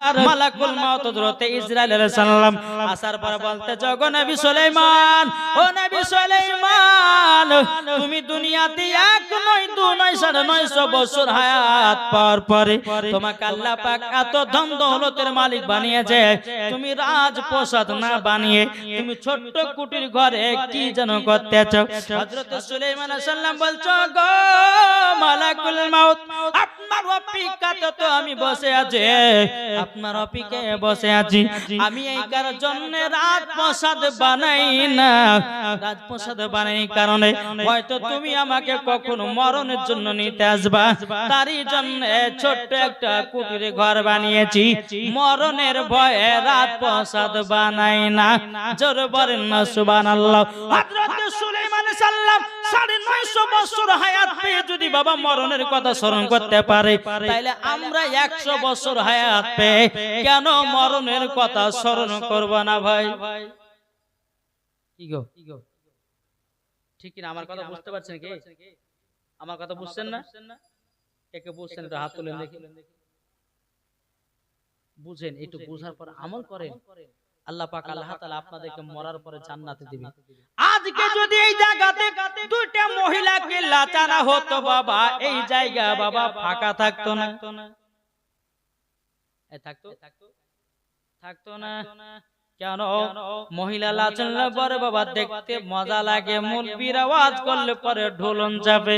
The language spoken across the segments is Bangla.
মালাকুল মাউত হযরত ইসরাইল আলাইহিস সালাম আসার পর বলতে গো নবী সুলাইমান, ও নবী সুলাইমান, তুমি দুনিয়াতে এক নয় দু নয় 950 বছর হায়াত পাওয়ার পরে তোমাকে আল্লাহ পাক এত ধন দৌলতের মালিক বানিয়েছে, তুমি রাজপ্রাসাদ না বানিয়ে তুমি ছোট্ট কুটির ঘরে কি যেন করতেছ। হযরত সুলাইমান আলাইহিস সালাম বলছো গো মালাকুল মাউত, আপনার অপেক্ষাতে তো আমি বসে আছি, আপনার অপেক্ষায় বসে আছি, আমি এই কারণে জন্য রাজপ্রাসাদ বানাই না, রাজপ্রাসাদ বানাই কারণে হয়তো তুমি আমাকে কখনো মরণের জন্য নিতে আসবা, তারই জন্য ছোট্ট একটা কুটিরে ঘর বানিয়েছি, মরণের ভয়ে রাজপ্রাসাদ বানাই না। জোরে বলেন না সুবহানাল্লাহ। হযরত সুলাইমান সাল্লাম 950 বছর হায়াত পেয়ে যদি বাবা মরণের কথা স্মরণ করতে পারে, তাইলে আমরা 100 বছর হায়াত পেয়ে কেন মরণের কথা স্মরণ করব না ভাই? কি গো ঠিক না? আমার কথা বুঝতে পারছেন কি? আমার কথা বুঝছেন না? কে কে বুঝছেন একটু হাত তুলেন দেখি। বুঝেন, একটু বুঝার পর আমল করেন, আল্লাহ পাক আল্লাহ তাআলা আপনাদেরকে মরার পরে জান্নাতে দিবেন। আজকে যদি এই জায়গাতে দুইটা মহিলাকে লাচানা হতো বাবা, এই জায়গা বাবা ফাঁকা থাকতো না, থাকতো না। কেন? মহিলা লাচানা পরে বাবা দেখতে মজা লাগে, মুলবির আওয়াজ করলে পরে ঢোলন যাবে।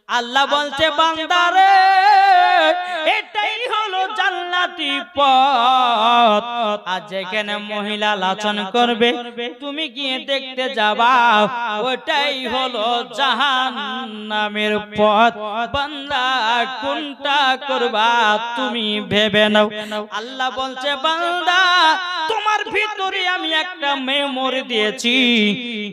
আল্লাহ বলছে বান্দারে এটাই হলো জান্নাতি পথ, আর যেখানে মহিলা লাচন করবে তুমি গিয়ে দেখতে যাবা, ওটাই হলো জাহান্নামের পথ। বান্দা কোনটা করবা তুমি ভেবে নাও। আল্লাহ বলছে বান্দা তোমার ভিতরে আমি একটা মেমোরি দিয়েছি,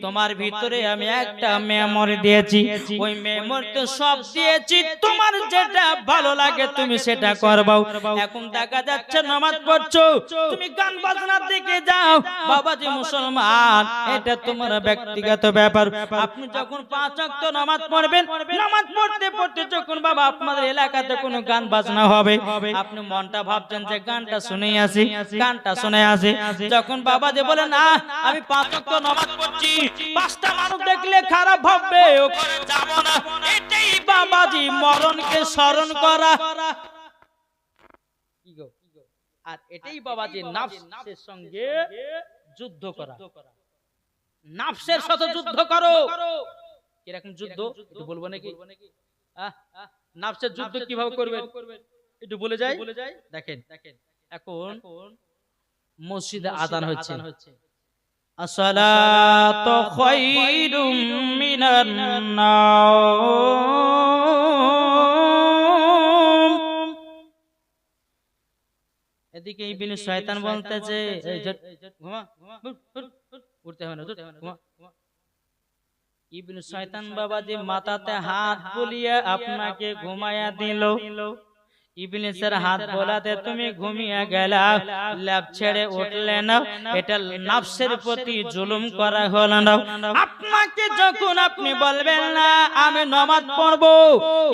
তোমার ভিতরে আমি একটা মেমোরি দিয়েছি, ওই মেমোরিতে সব দিয়েছি, তোমার যেটা ভালো লাগে তুমি সেটা করবাও। এখন দেখা যাচ্ছে নামাজ পড়ছো, তুমি গান বাজনার দিকে যাও, বাবাজি মুসলমান এটা তোমার ব্যক্তিগত ব্যাপার। আপনি যখন 5 ওয়াক্ত নামাজ পড়বেন, নামাজ পড়তে পড়তে যখন বাবা আপনাদের এলাকাতে কোনো গান বাজনা হবে, আপনি মনটা ভাবছেন যে গানটা শুনে আসি, গানটা শুনে আসি, যখন বাবা যে বলে না আমি 5 ওয়াক্ত নামাজ পড়ছি, 5টা মানুষ দেখলে খারাপ ভাববে, ওখানে যাব না, এটাই বাবাজি মরণকে স্মরণ করা। কি গো? আর এটাই বাবাজি নাফসের সঙ্গে যুদ্ধ করা। নাফসের সাথে যুদ্ধ করো। কিরকম যুদ্ধ একটু বলবো নাকি? নাফসের যুদ্ধ কিভাবে করবেন একটু বলে যাই। দেখেন এখন মসজিদে আযান হচ্ছে, আসসালাতু খায়রুম মিনান নাওম। এদিকে ইবনে শয়তান বলতেছে এই ঘুমা, উঠতে হবে না, ঘুমা। ইবনে শয়তান বাবাজি মাথাতে হাত বুলিয়ে আপনাকে ঘুমায়া দিল। ইবলিসের হাত বোলাতে তুমি ঘুমিয়ে গেলা, ল্যাব ছেড়ে উঠলে না, এটা নাফসের প্রতি জুলুম করা হলো না। আপনাকে যখন আপনি বলবেন না আমি নামাজ পড়বো,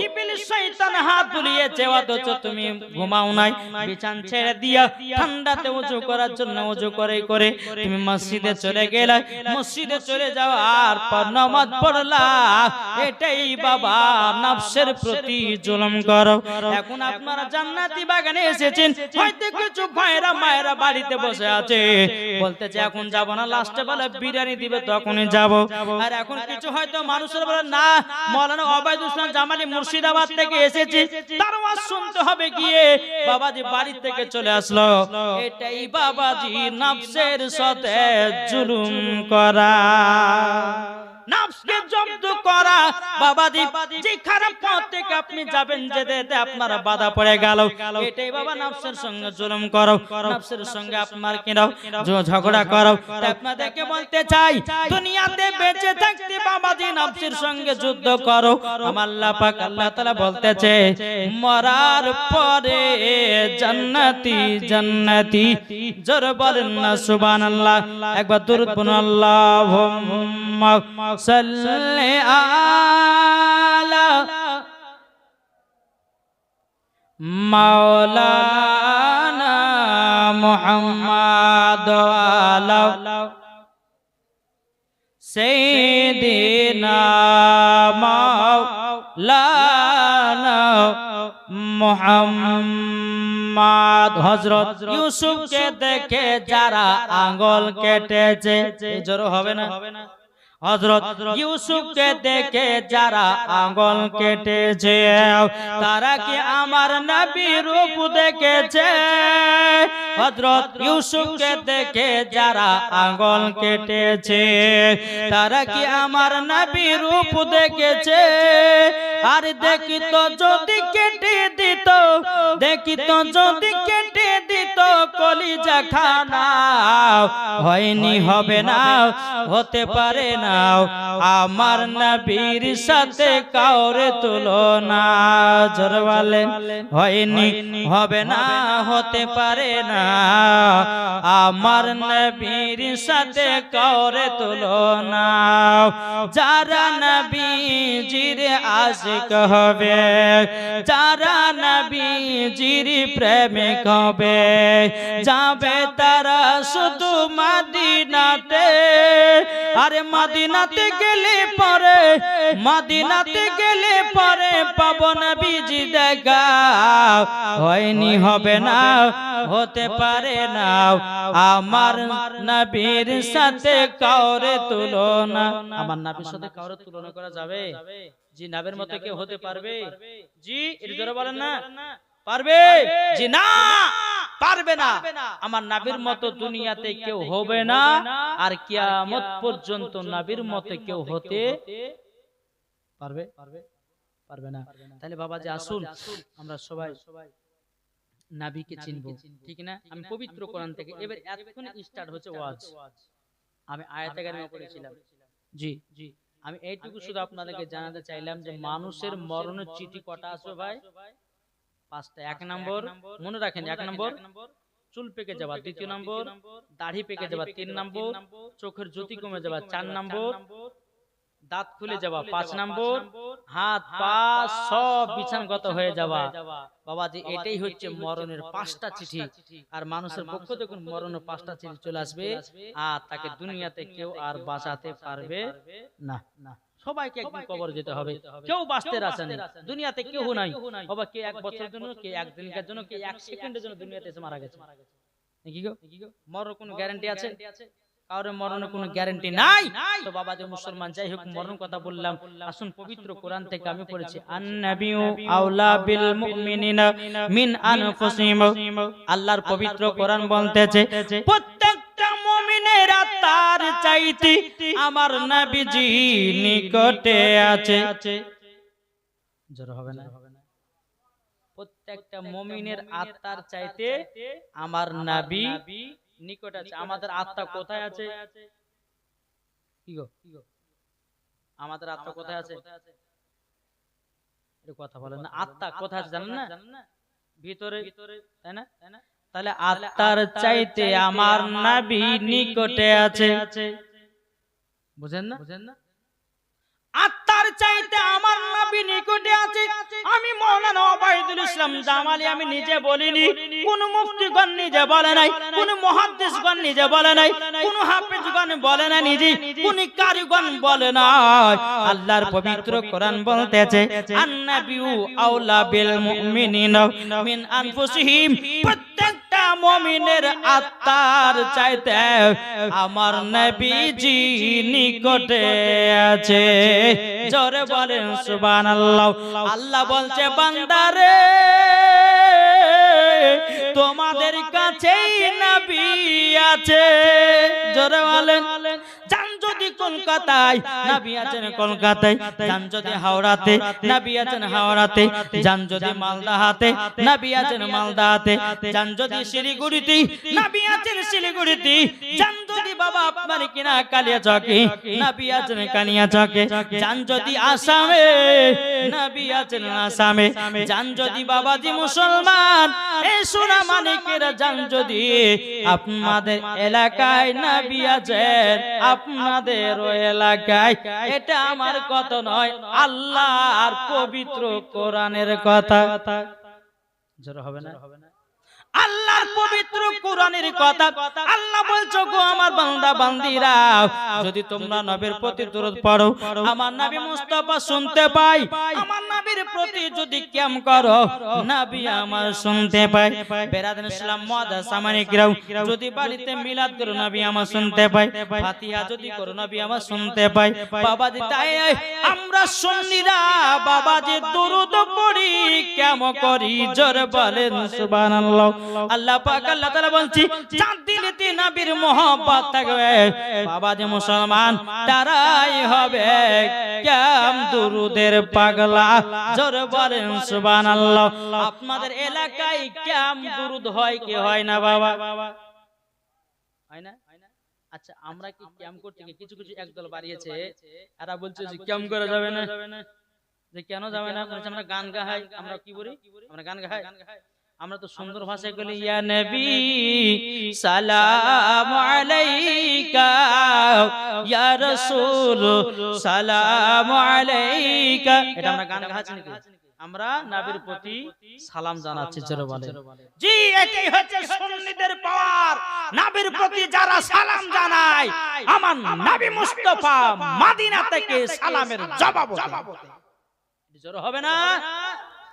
ইবলিস শয়তান হাত বুলিয়েছে, অথচ তুমি ঘুমাও নাই, বিছান ছেড়ে দিয়া ঠান্ডাতে ওযু করার জন্য ওযু করে করে তুমি মসজিদে চলে গেলে, মসজিদে চলে যাওয়ার পর নামাজ পড়লা, এটাই বাবা নাফসের প্রতি জুলুম করো। এখন আপনারা জান্নাতি বাগানে এসেছেন, হয়তো কিছু ভাইরা মায়েরা বাড়িতে বসে আছে, বলতেছে এখন যাব না, লাস্টে বলে বিরিয়ানি দিবে তখনই যাব। আর এখন কিছু হয়তো মানুষের বলে না মাওলানা ওবায়দুল ইসলাম জামালি মুর্শিদাবাদ থেকে এসেছে, তার ওয়াজ শুনতে হবে গিয়ে বাবাজি বাড়ি থেকে চলে আসলো। এটাই বাবাজি নাফসের সাথে জুলুম করা, নাফসকে জব্দ করা। বাবাজি যে খারাপ পথ থেকে আপনি যাবেন, যেতে আপনারা বাধা পড়ে গেল, এটাই বাবা নাফসের সঙ্গে জুলুম করো, নাফসের সঙ্গে আপনার কিনাও ঝগড়া করো। আপনাদেরকে বলতে চাই দুনিয়াতে বেঁচে থাকতে বাবাজি নাফসের সঙ্গে যুদ্ধ করো। আমার আল্লাহ পাক আল্লাহ তাআলা বলতেছে মরার পরে জান্নাতি জান্নাতি। জোরে বলেন না সুবহানাল্লাহ। একবার দরুদ পড়ুন, আল্লাহুম্মা সাল্লি আলা মাওলানা মুহাম্মাদ আলা সাইয়্যিদিনা মাওলানা মুহাম্মাদ। হযরত ইউসুফকে দেখে যারা আঙ্গুল কেটেছে, জোরে হবে না? হযরত ইউসুফকে দেখে যারা আঙ্গুল কেটেছে তারা কি আমার নবীর রূপ দেখেছে? হযরত ইউসুফকে দেখে যারা আঙ্গুল কেটেছে তারা কি আমার নবীর রূপ দেখেছে? আর দেখিত যদি কেটে দিত, দেখিত যদি কেটে দিত কলিজা খানা, হয়নি হবে না, হতে পারে না আমার নবীর সাথে কাউরে তুলনা। জোরে বলেন, হয়নি হবে না, হতে পারে না আমার নবীর সাথে কাউরে তুলনা। যারা নবীজির আশিক হবে, যারা নবীজির প্রেমিক হবে, যাবে তারা শুধু মদিনাতে। আরে মদিনাতে গেলে পরে, মদিনাতে গেলে পরে পাবো নবীজি দেখা, হয়নি হবে না, হতে পারে না আমার নবীর সাথে কাউরে তুলনা। আমার নবীর সাথে কাউরে তুলনা করা যাবে? জি, নবীর মতো কেউ হতে পারবে? জি, এটা জোরে বলেন না, পারবে? জি না, পারবে না। আমার নবীর মতো দুনিয়াতে কেউ হবে না, আর কিয়ামত পর্যন্ত নবীর মতো কেউ হতে পারবে? পারবে না। তাহলে বাবাজি আসুন আমরা সবাই নবীকে চিনব, ঠিক না? আমি পবিত্র কোরআন থেকে এবার এতক্ষণ স্টার্ট হচ্ছে ওয়াজ, আমি আয়াতে কারিমা পড়েছিলাম। জি জি, আমি এইটুকু শুধু আপনাদেরকে জানাতে চাইলাম যে মানুষের মরণের চিঠি কটা আসবে ভাই? 5টা। 1 নম্বর মনে রাখেন, 1 নম্বর চুল পেকে যাওয়া, 2 নম্বর দাড়ি পেকে যাওয়া, 3 নম্বর চোখের জ্যোতি কমে যাওয়া, 4 নম্বর দাঁত খুলে যাওয়া, 5 নম্বর হাত পা সব বিছানগত হয়ে যাওয়া। বাবাজি এটাই হচ্ছে মরণের 5টা চিঠি। আর মানুষের পক্ষ থেকে মরণের 5টা চিঠি চলে আসবে, আর তাকে দুনিয়াতে কেউ আর বাঁচাতে পারবে না। সবাইকে একদিন কবর যেতে হবে, কেউ বাঁচতে রাখে না দুনিয়াতে, কেউ নাই বাবা। কে 1 বছরের জন্য, কে 1 দিনের জন্য, কে 1 সেকেন্ডের জন্য দুনিয়াতে এসে মারা গেছে। কি গো, মরণের কোনো গ্যারান্টি আছে? কারোর মরণের কোনো গ্যারান্টি নাই। তো বাবা যে মুসলমান, যাই হোক মরণ কথা বললাম, আসুন পবিত্র কোরআন থেকে আমি পড়েছি, আন-নাবিয়্যু আওলা বিল মুমিনিনা মিন আনফুসিহিম। আল্লাহর পবিত্র কোরআন বলতেছে প্রত্যেকটা মুমিনের আত্মার চাইতে আমার নবীজি নিকটে আছে। জোরে হবে না? প্রত্যেকটা মুমিনের আত্মার চাইতে আমার নবী নিকট আছে। আমাদের আত্মা কোথায় আছে? কি গো, আমাদের আত্মা কোথায় আছে? এটা কথা বলেন না। আত্মা কোথায় আছে জানেন না? ভিতরে, তাই না? তাহলে আত্মার চাইতে আমার নবী নিকটে আছে। বুঝেন না? আত্মার চাইতে আমার নবী নিকটে আছে। আমি মাওলানা ওবায়দুল ইসলাম জামালি আমি নিজে বলিনি, কোন মুফতিগণ নিজে বলে নাই, কোন মুহাদ্দিসগণ নিজে বলে নাই, কোন হাফেজগণ বলে না, নিজে কোন কারিগণ বলে নাই। আল্লাহর পবিত্র কোরআন বলতেছে আন-নাবিয়্যু আওলা বিল মুমিনিনা মিন আনফুসিহিম। প্রত্যেকটা মুমিনের আত্মার চাইতে আমার নবীজি নিকটে আছে। জোরে বলেন সুবহানাল্লাহ। আল্লাহ বলছে বান্দারে তোমাদের কাছেই নবী আছে। জোরে বলেন। জান যদি কলকাতায় নবী আছেন কলকাতায়, জান যদি হাওড়াতে নবী আছেন হাওড়াতে, জান যদি মালদাতে নবী আছেন মালদাতে, জান যদি শিলিগুড়িতে নবী আছেন শিলিগুড়িতে, জান যদি বাবা আপনার কিনা কালিয়াচকে নবী আছেন কালিয়াচকে, জান যদি আসামে নবী আছেন আসামে, জান যদি বাবাজি মুসলমান এই সোনা মানিকের, জান যদি আপনাদের এলাকায় নবী আছেন আপনাদের এলাকায়, এটা আমার কথা নয়, আল্লাহর পবিত্র কোরআনের কথা। জোরে হবে না? আল্লাহর পবিত্র কোরআনের কথা। আল্লাহ বলছো গো আমার বান্দা বান্দিরা, যদি তোমরা নবীর প্রতি দরুদ পড়ো, আমার নবী মুস্তাফা শুনতে পাই, আমার নবীর প্রতি যদি কিয়াম করো, নবী আমার শুনতে পাই। বেরাদান ইসলাম মুআদ্দাস সামানি কিরাও, যদি বাড়িতে মিলাদ করো নবী আমার শুনতে পাই, ফাতিহা যদি করো নবী আমার শুনতে পাই। বাবাজি তাই আমরা সুন্নিরা বাবাজি দরুদ পড়ি, কেমন করি জোরে বলেন সুবহানাল্লাহ। আল্লাহ পাক আল্লাহ তাআলা বলছি, যার দিলেতে নবীর মোহাব্বত থাকবে বাবাজি মুসলমান, তারাই হবে কিয়াম দুরুদের পাগলা, জোরে বলেন সুবহানাল্লাহ। আপনাদের এলাকায় কিয়াম দুরুদ হয় কি হয় না বাবা? হয় না? আচ্ছা আমরা কি কিয়াম করতে গিয়ে কিছু কিছু একদল বাড়িয়েছে, এরা বলছে যে কিয়াম করা যাবে না, যে কেন যাবে না? আমরা গান গাই, আমরা কি বলি, আমরা গান গাই, আমরা তো সুন্দর ভাষায় বলি ইয়া নবী সালাম আলাইকা, ইয়া রাসূল সালাম আলাইকা, এটা আমরা গান গাচ্ছি নাকি? আমরা নবীর প্রতি সালাম জানাচ্ছি জোরে বলে। জি এটাই হচ্ছে সুন্নিদের পাওয়ার। নবীর প্রতি যারা সালাম জানায়, আমার নবী মুস্তাফা মদিনা থেকে সালামের জবাব দেয়। জোরে হবে না?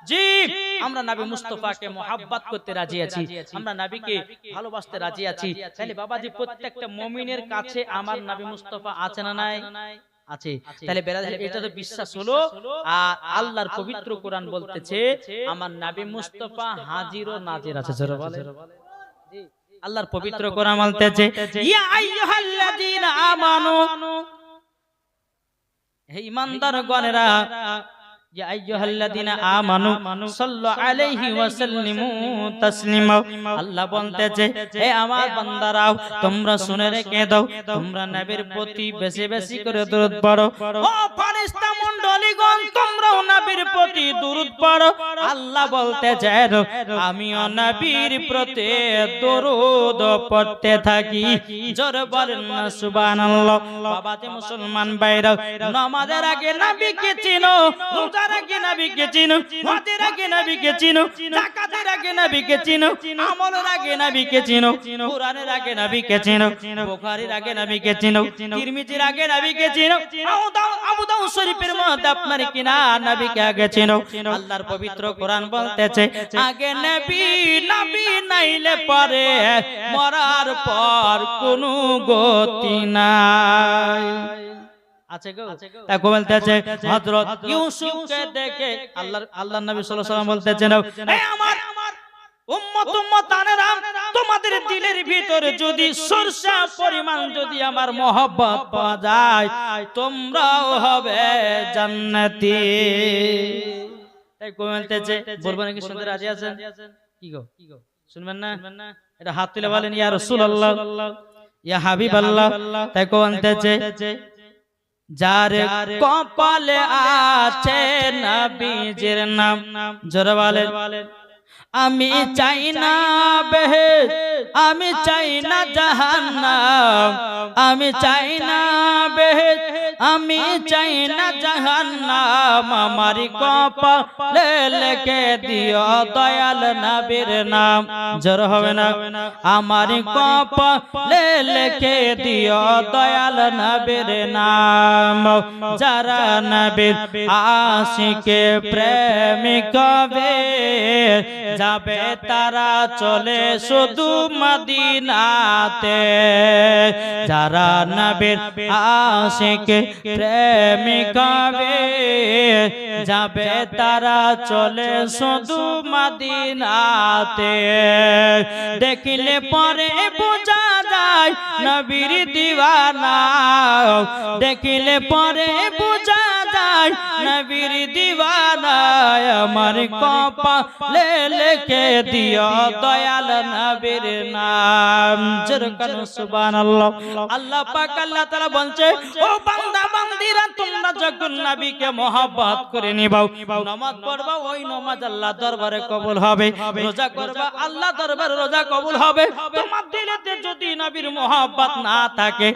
জি আমরা নবী মুস্তাফাকে মোহাব্বত করতে রাজি আছি, আমরা নবীকে ভালোবাসতে রাজি আছি। তাহলে বাবাজি প্রত্যেকটা মুমিনের কাছে আমার নবী মুস্তাফা আছে না নাই? আছে। তাহলে বেরাদার এটা তো বিশ্বাস হলো। আর আল্লাহর পবিত্র কোরআন বলতেছে আমার নবী মুস্তাফা হাজির ও নাজির আছে জোরে বলে। জি আল্লাহর পবিত্র কোরআন বলতেছে ইয়া আইয়ুহাল্লাযীনা আমানু, হে ঈমানদারগণেরা, ইয়া আইয়ুহাল্লাযীনা আমানু সাল্লু আলাইহি ওয়া সাল্লিমু তাসলিমা। আল্লাহ বলতেছে হে আমার বান্দারাও, তোমরা শুনে রেখে দাও, তোমরা নবীর প্রতি বেশি বেশি করে দরুদ পড়ো। ও ফেরেশতা মণ্ডলীগণ, তোমরাও নবীর প্রতি দরুদ পড়ো। আল্লাহ বলতেছে আমিও নবীর প্রতি দরুদ পড়তে থাকি, জোরে বলেন না সুবহানাল্লাহ। বাবাতে মুসলমান ভাইরা, নামাজের আগে নবীকে চিনো, রোজার আগে নবীকে চিনো, হজের আগে নবীকে চিনো, যাকাতের আগে নবীকে চিনো, আমলের আগে নবীকে চিনো, কুরআনের আগে নবীকে চিনো, বুখারীর আগে নবীকে চিনো, তিরমিজির আগে নবীকে চিনো, আবু দাউদ শরীফের মধ্যে আপনার কিনা নবীকে আগে চিনো। আল্লাহর পবিত্র কোরআন বলতেছে আগে নবী, নবী নাইলে পরে মরার পর কোনো গতি নাই। আছে গো তাকে বলতেছে হযরত ইউসুফকে দেখে আল্লাহর নবী সাল্লাল্লাহু আলাইহি ওয়াসাল্লাম বলতেছেন হে আমার উম্মতানেরা, তোমাদের দিলের ভিতরে যদি সরষা পরিমাণ যদি আমার মহব্বত পাওয়া যায়, তোমরাও হবে জান্নাতি। তাই বলতেছে বলবেন কি শুনতে রাজি আছেন? কি গো শুনবেন না? এটা হাত তুলে বলেন ইয়া রাসূলুল্লাহ, ইয়া হাবিবাল্লাহ। তাই বলতেছে যার কপালে আছে নবীজির নাম, জোরে বলেন আমি চাই না বেহেশত, আমি চাই না জাহান্নাম, আমি চাই না বেহেশত, আমি চাই না জাহান্নাম, আমার কপালে লিখে দিও দয়াল নবীর নাম, জোরে হবে না? আমার কপালে লিখে দিও দয়াল নবীর নাম। যারা নবীর আশিকে প্রেমিক হবে, যাবে তারা চলে শুধু মদিনাতে। যারা নবীর আশিক প্রেমিক হবে, যাবে তারা চলে শুধু মদিনাতে। দেখিলে পরে বোঝা যায় নবীর দিওয়ানা, দেখিলে পরে বোঝা যায় নবীর দিওয়ানা, আমার কপালে লিখে দিও দয়াল নবীর নাম, জোরে কানো সুবহানাল্লাহ। আল্লাহ পাক আল্লাহ তাআলা বলছে ও বান্দা বান্দিরা, তোমরা যখন নবীকে মহব্বত করে নিবাও, নামাজ পড়বা, ওই নামাজ আল্লাহ দরবারে কবুল হবে, রোজা করবা আল্লাহ দরবারে রোজা কবুল হবে। তোমার দিলেতে যদি নবীর মহব্বত না থাকে,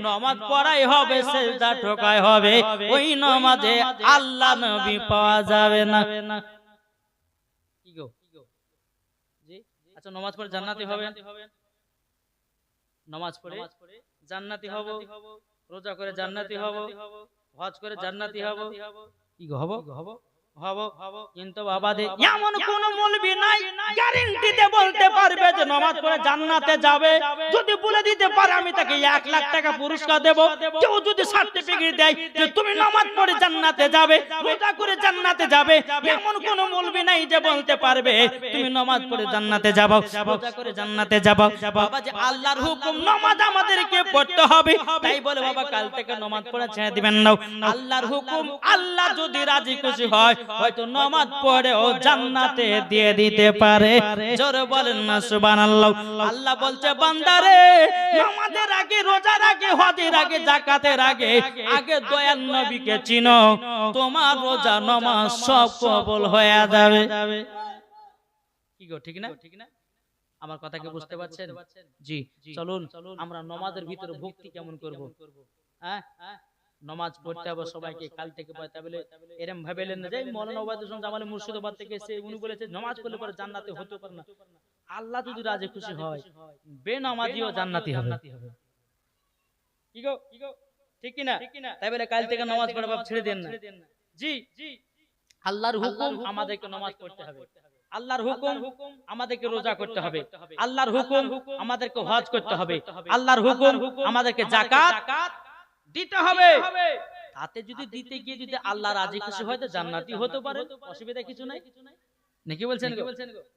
নামাজ পড়াই হবে, সিজদা ঠোকাই হবে, ওই নামাজে আল্লাহ নবী পাওয়া যাবে না। কি গো জি আচ্ছা নামাজ পড়ে জান্নাতি হবে? নামাজ পড়ে জান্নাতি হব, রোজা করে জান্নাতি হব, হজ করে জান্নাতি হব, কি হব হব। কিন্তু বাবাজি এমন কোন মৌলবি নাই গ্যারান্টিতে বলতে পারবে যে নামাজ পড়ে জান্নাতে যাবে। যদি বলে দিতে পারে আমি তাকে 1 লাখ টাকা পুরস্কার দেব। কেউ যদি সার্টিফিকেট দেয় যে তুমি নামাজ পড়ে জান্নাতে যাবে, রোজা করে জান্নাতে যাবে, এমন কোন মৌলবি নাই যে বলতে পারবে তুমি নামাজ পড়ে জান্নাতে যাবে, রোজা করে জান্নাতে যাবে। বাবাজি আল্লাহর হুকুম নামাজ আমাদেরকে পড়তে হবে। তাই বলে বাবা কাল থেকে নামাজ পড়া ছেড়ে দিবেন না। আল্লাহর হুকুম, আল্লাহ যদি রাজি খুশি হয় হয়তো নামাজ পড়েও জান্নাতে দিয়ে দিতে পারে। জোরে বলেন না সুবহানাল্লাহ। আল্লাহ বলছে বান্দারে নামাজের আগে, রোজার আগে, হজের আগে, যাকাতের আগে আগে দয়াল নবীকে চিনো, তোমার রোজা নামাজ সব কবুল হয়ে যাবে। কি গো ঠিক না? আমার কথা কি বুঝতে পারছেন? জি চলুন আমরা নামাজের ভিতরে ভক্তি কেমন করব। হ্যাঁ নামাজ পড়তে হবে সবাইকে, কাল থেকে পড়তে হবে। এরকম ভাবেলেন না যে মৌলানা ওবায়দুল ইসলাম জামালি মুর্শিদাবাদ থেকে এসে উনি বলেছে নামাজ পড়লে পরে জান্নাতে হতে পারে না। আল্লাহ যদি রাজি খুশি হয় বেনামাজিও জান্নাতি হবে। কি গো ঠিক কি না? তাই বলে কাল থেকে নামাজ পড়া বাপ ছেড়ে দেন না। জি আল্লাহর হুকুম আমাদেরকে নামাজ পড়তে হবে, আল্লাহর হুকুম আমাদেরকে রোজা করতে হবে, আল্লাহর হুকুম আমাদেরকে হজ করতে হবে, আল্লাহর হুকুম আমাদেরকে যাকাত দিতে হবে। তাতে যদি দিতে গিয়ে যদি আল্লাহ রাজি খুশি হয় তো জান্নাতি হতে পারে, অসুবিধা কিছু নাই নাকি বলছেন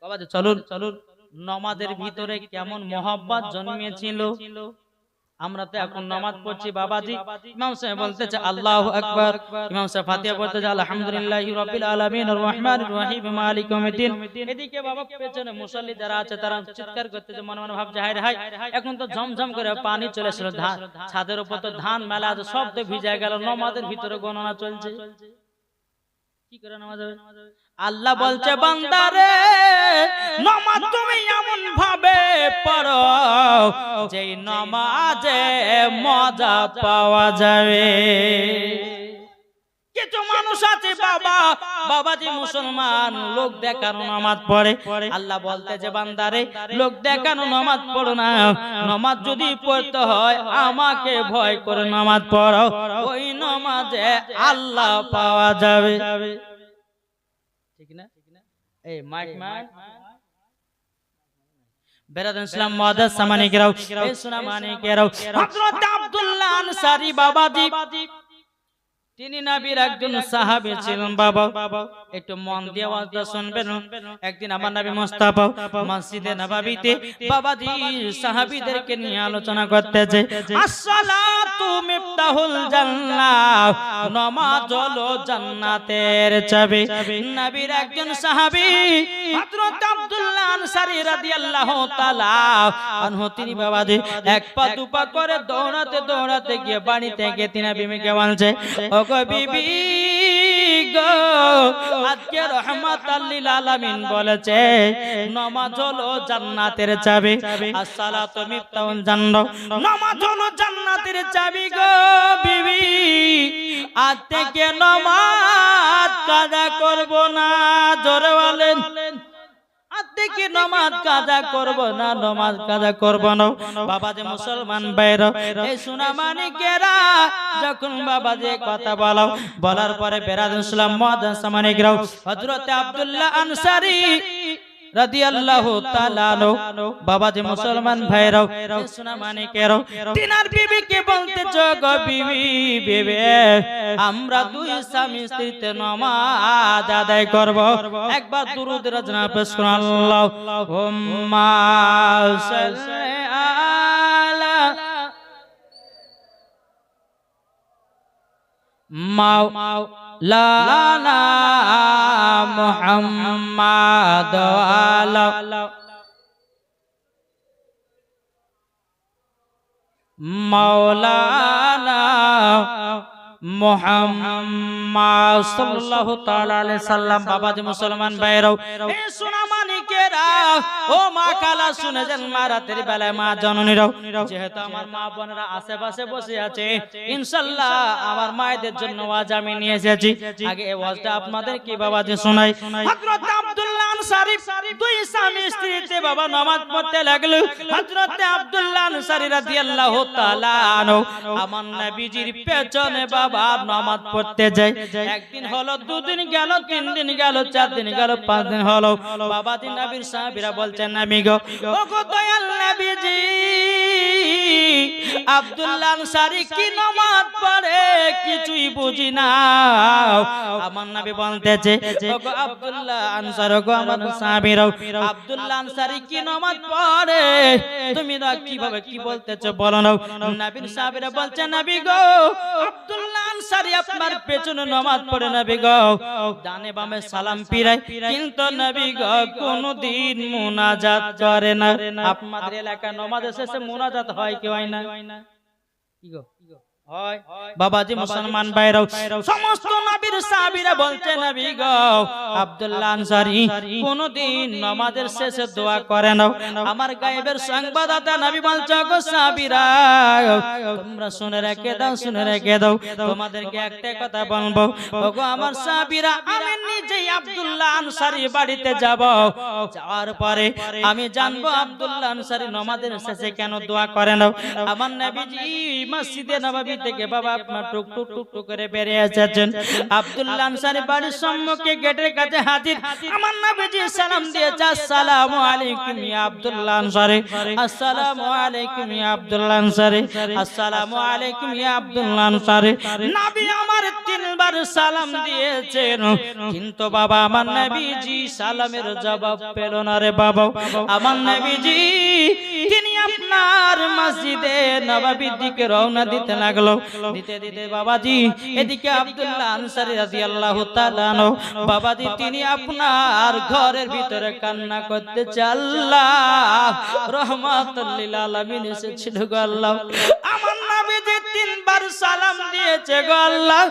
বাবা? চলুন নামাজের ভিতরে কেমন মহব্বত জন্মেছিল। আমরা তো এখন নামাজ পড়ছি বাবাজি, ইমাম সাহেব বলতেছে আল্লাহু আকবার, ইমাম সাহেব ফাতিহা পড়তেছে আলহামদুলিল্লাহি রাব্বিল আলামিন আর রহমানির রহিম মালিক ইয়াউমিদ্দিন। এদিকে বাবা পেছনে মুসল্লি যারা আছে তারা চিৎকার করতেছে, মনে মনে ভাবছে হায় হায় এখন তো ঝমঝম করে পানি চলে আসলো, ছাদের উপর তো ধান মেলা আছে, সব তো ভিজে গেল, নামাজের ভিতরে গণনা চলছে, কি করে নামাজ হবে? আল্লাহ বলছে বান্দারে নামাজ তুমি এমন ভাবে পড়ো যেই নামাজে মজা পাওয়া যাবে। কিছু মানুষ আছে বাবাজি মুসলমান লোক দেখানো নামাজ পড়ে। আল্লাহ বলতে যে বান্দারে লোক দেখানো নামাজ পড়ো না, নামাজ যদি পড়তে হয় আমাকে ভয় করে নামাজ পড়ো, ওই নামাজে আল্লাহ পাওয়া যাবে। ঠিক না? এই মাইক বেরাদান ইসলাম মুআদ্দাস সামানিকেরাও, এই সোনা মানিকেরাও, হযরত আব্দুল্লাহ আনসারী বাবাজি তিনি নবীর একজন সাহাবী ছিলেন। বাবা একটু মন দিয়ে ওয়াজটা শুনবেন। একদিন আমার নবী মুস্তাফা মসজিদে নববীতে বাবাজি সাহাবীদেরকে নিয়ে আলোচনা করতেছে। আসসালাতু মিফতাহুল জান্নাহ, নামাজ হলো জান্নাতের চাবি। নবীর একজন সাহাবী হযরত আব্দুল্লাহ আনসারী রাদিয়াল্লাহু তাআলা আনহু তিনি বাবাজি এক পা দুপা করে দৌড়াতে গিয়ে বাড়ি থেকে তিনি বিবিকে বলছে, ওগো বিবি গো আজকে রাহমাতাল লিল আলামিন বলেছে নামাজ হলো জান্নাতের চাবি। আসসালাতু মিফতাহুল জান্নাহ, নামাজ হলো জান্নাতের চাবি গো বিবি, আজ থেকে নামাজ কাজা করব না। জোরে বলেন আজকে নামাজ কাজা করব না, নামাজ কাজা করব না। বাবাজি মুসলমান ভাইরা, এই সোনা মানিকেরা যখন বাবাজি কথা বলার পরে বেরাদ ইসলাম মুআদ্দাস সামানিকেরাও হযরত আব্দুল্লাহ আনসারী রাদিয়াল্লাহু তাআলা আনহু বাবাজি মুসলমান ভাইরাও, এই সোনা মানিকেরাও তিনার বিবিকে বলতেছে, গো বিবি আমরা দুই স্বামী স্ত্রীতে নামাজ আদায় করব। একবার দুরূদ রাজনা পেশ করুন। আল্লাহুম্মা সাল্লি আলা মাওলানা মুহাম্মাদ আলা মাওলানা মুহাম্মদ সাল্লাল্লাহু তাআলা আলাইহি সাল্লাম। বাবাজি মুসলমান ভাইরাও, এই সোনা মানিকেরা ও মা খালা শুনে যান, মা রাতের বেলায় মা জননীরাও, যেহেতু আমার মা বোনেরা আশেপাশে বসে আছে ইনশাআল্লাহ আমার মায়েদের জন্য ওয়াজ আমি নিয়ে এসেছি। আগে এই ওয়াজটা আপনাদের কি বাবাজি শোনাই। হযরত আব্দুল্লাহ আনসারী দুই স্বামী স্ত্রীতে বাবা নামাজ পড়তে লাগলো। হযরত আব্দুল্লাহ আনসারী রাদিয়াল্লাহু তাআলা আনহু আমার নবীজির পেছনে বাবা নামাজ পড়তে যায়। একদিন হলো, দুদিন গেল, তিন দিন গেল, চার দিন গেল, পাঁচ দিন হলো। বাবাজি নবীর সাহাবীরা বলছেন, নবী গো, ওগো দয়াল নবীজি, আব্দুল্লাহ আনসারী কি নামাজ পড়ে কিছুই বুঝি না। আমার নবী বলতেছে, ওগো আব্দুল্লাহ আনসারী, ওগো আমার সাহাবীরা, আব্দুল্লাহ আনসারী কি নামাজ পড়ে তুমি না কিভাবে কি বলতেছো বলো না। নবীর সাহাবীরা বলছে, নবী গো, আব্দুল্লাহ আনসারী আপনার পেছনে নামাজ পড়ে নবী গো, ডানে বামে সালাম ফিরায়, কিন্তু নবী গো কোনদিন মুনাজাত করে না। আপনাদের এলাকায় নামাজের শেষে মুনাজাত হয় কি হয় না? কি গো হয় বাবাজি মুসলমান ভাইরাও, সমস্ত নবীর সাহাবীরা বলছে, নবী গো, আব্দুল্লাহ আনসারী কোনদিন নামাজের শেষে দোয়া করে না। আমার গায়েবের সংবাদদাতা নবী বলছে, গো সাহাবীরা, তোমরা শুনে রেখে দাও, শুনে রেখে দাও, তোমাদেরকে একটা কথা বলবো। ওগো আমার সাহাবীরা, আমি নিজেই আব্দুল্লাহ আনসারী বাড়িতে যাব, যাওয়ার পরে আমি জানবো আব্দুল্লাহ আনসারী নামাজের শেষে কেন দোয়া করে না। আমার নবীজি মসজিদে নববী থেকে বাবা আপনার টুক টুক টুক টুক করে বেরিয়ে এসেছেন। আব্দুল্লাহ আনসারী বাড়ির সম্মুখে গেটের কাছে হাজির। আমার নবীজি সালাম দিয়েছে, আসসালামু আলাইকুম ইয়া আব্দুল্লাহ আনসারী, আসসালামু আলাইকুম ইয়া আব্দুল্লাহ আনসারী, আসসালামু আলাইকুম ইয়া আব্দুল্লাহ আনসারী। নবী আমার তিনবার সালাম দিয়েছেন, কিন্তু বাবা আমার নবীজি সালামের জবাব পেল না রে বাবা। আমার নবীজি তিনি আপনার মসজিদে নববীর দিকে রওনা দিতে লাগলো। দিতে দিতে বাবাজি এদিকে আব্দুল্লাহ আনসারী রাদিয়াল্লাহু তাআলা আনহু বাবাজি তিনি আপনার ঘরের ভিতরে কান্না করতে আল্লাহ রহমাতুল লিল আলামিন এসেছিল গো আল্লাহ। আমার নবীজি তিনবার সালাম দিয়েছে গো আল্লাহ,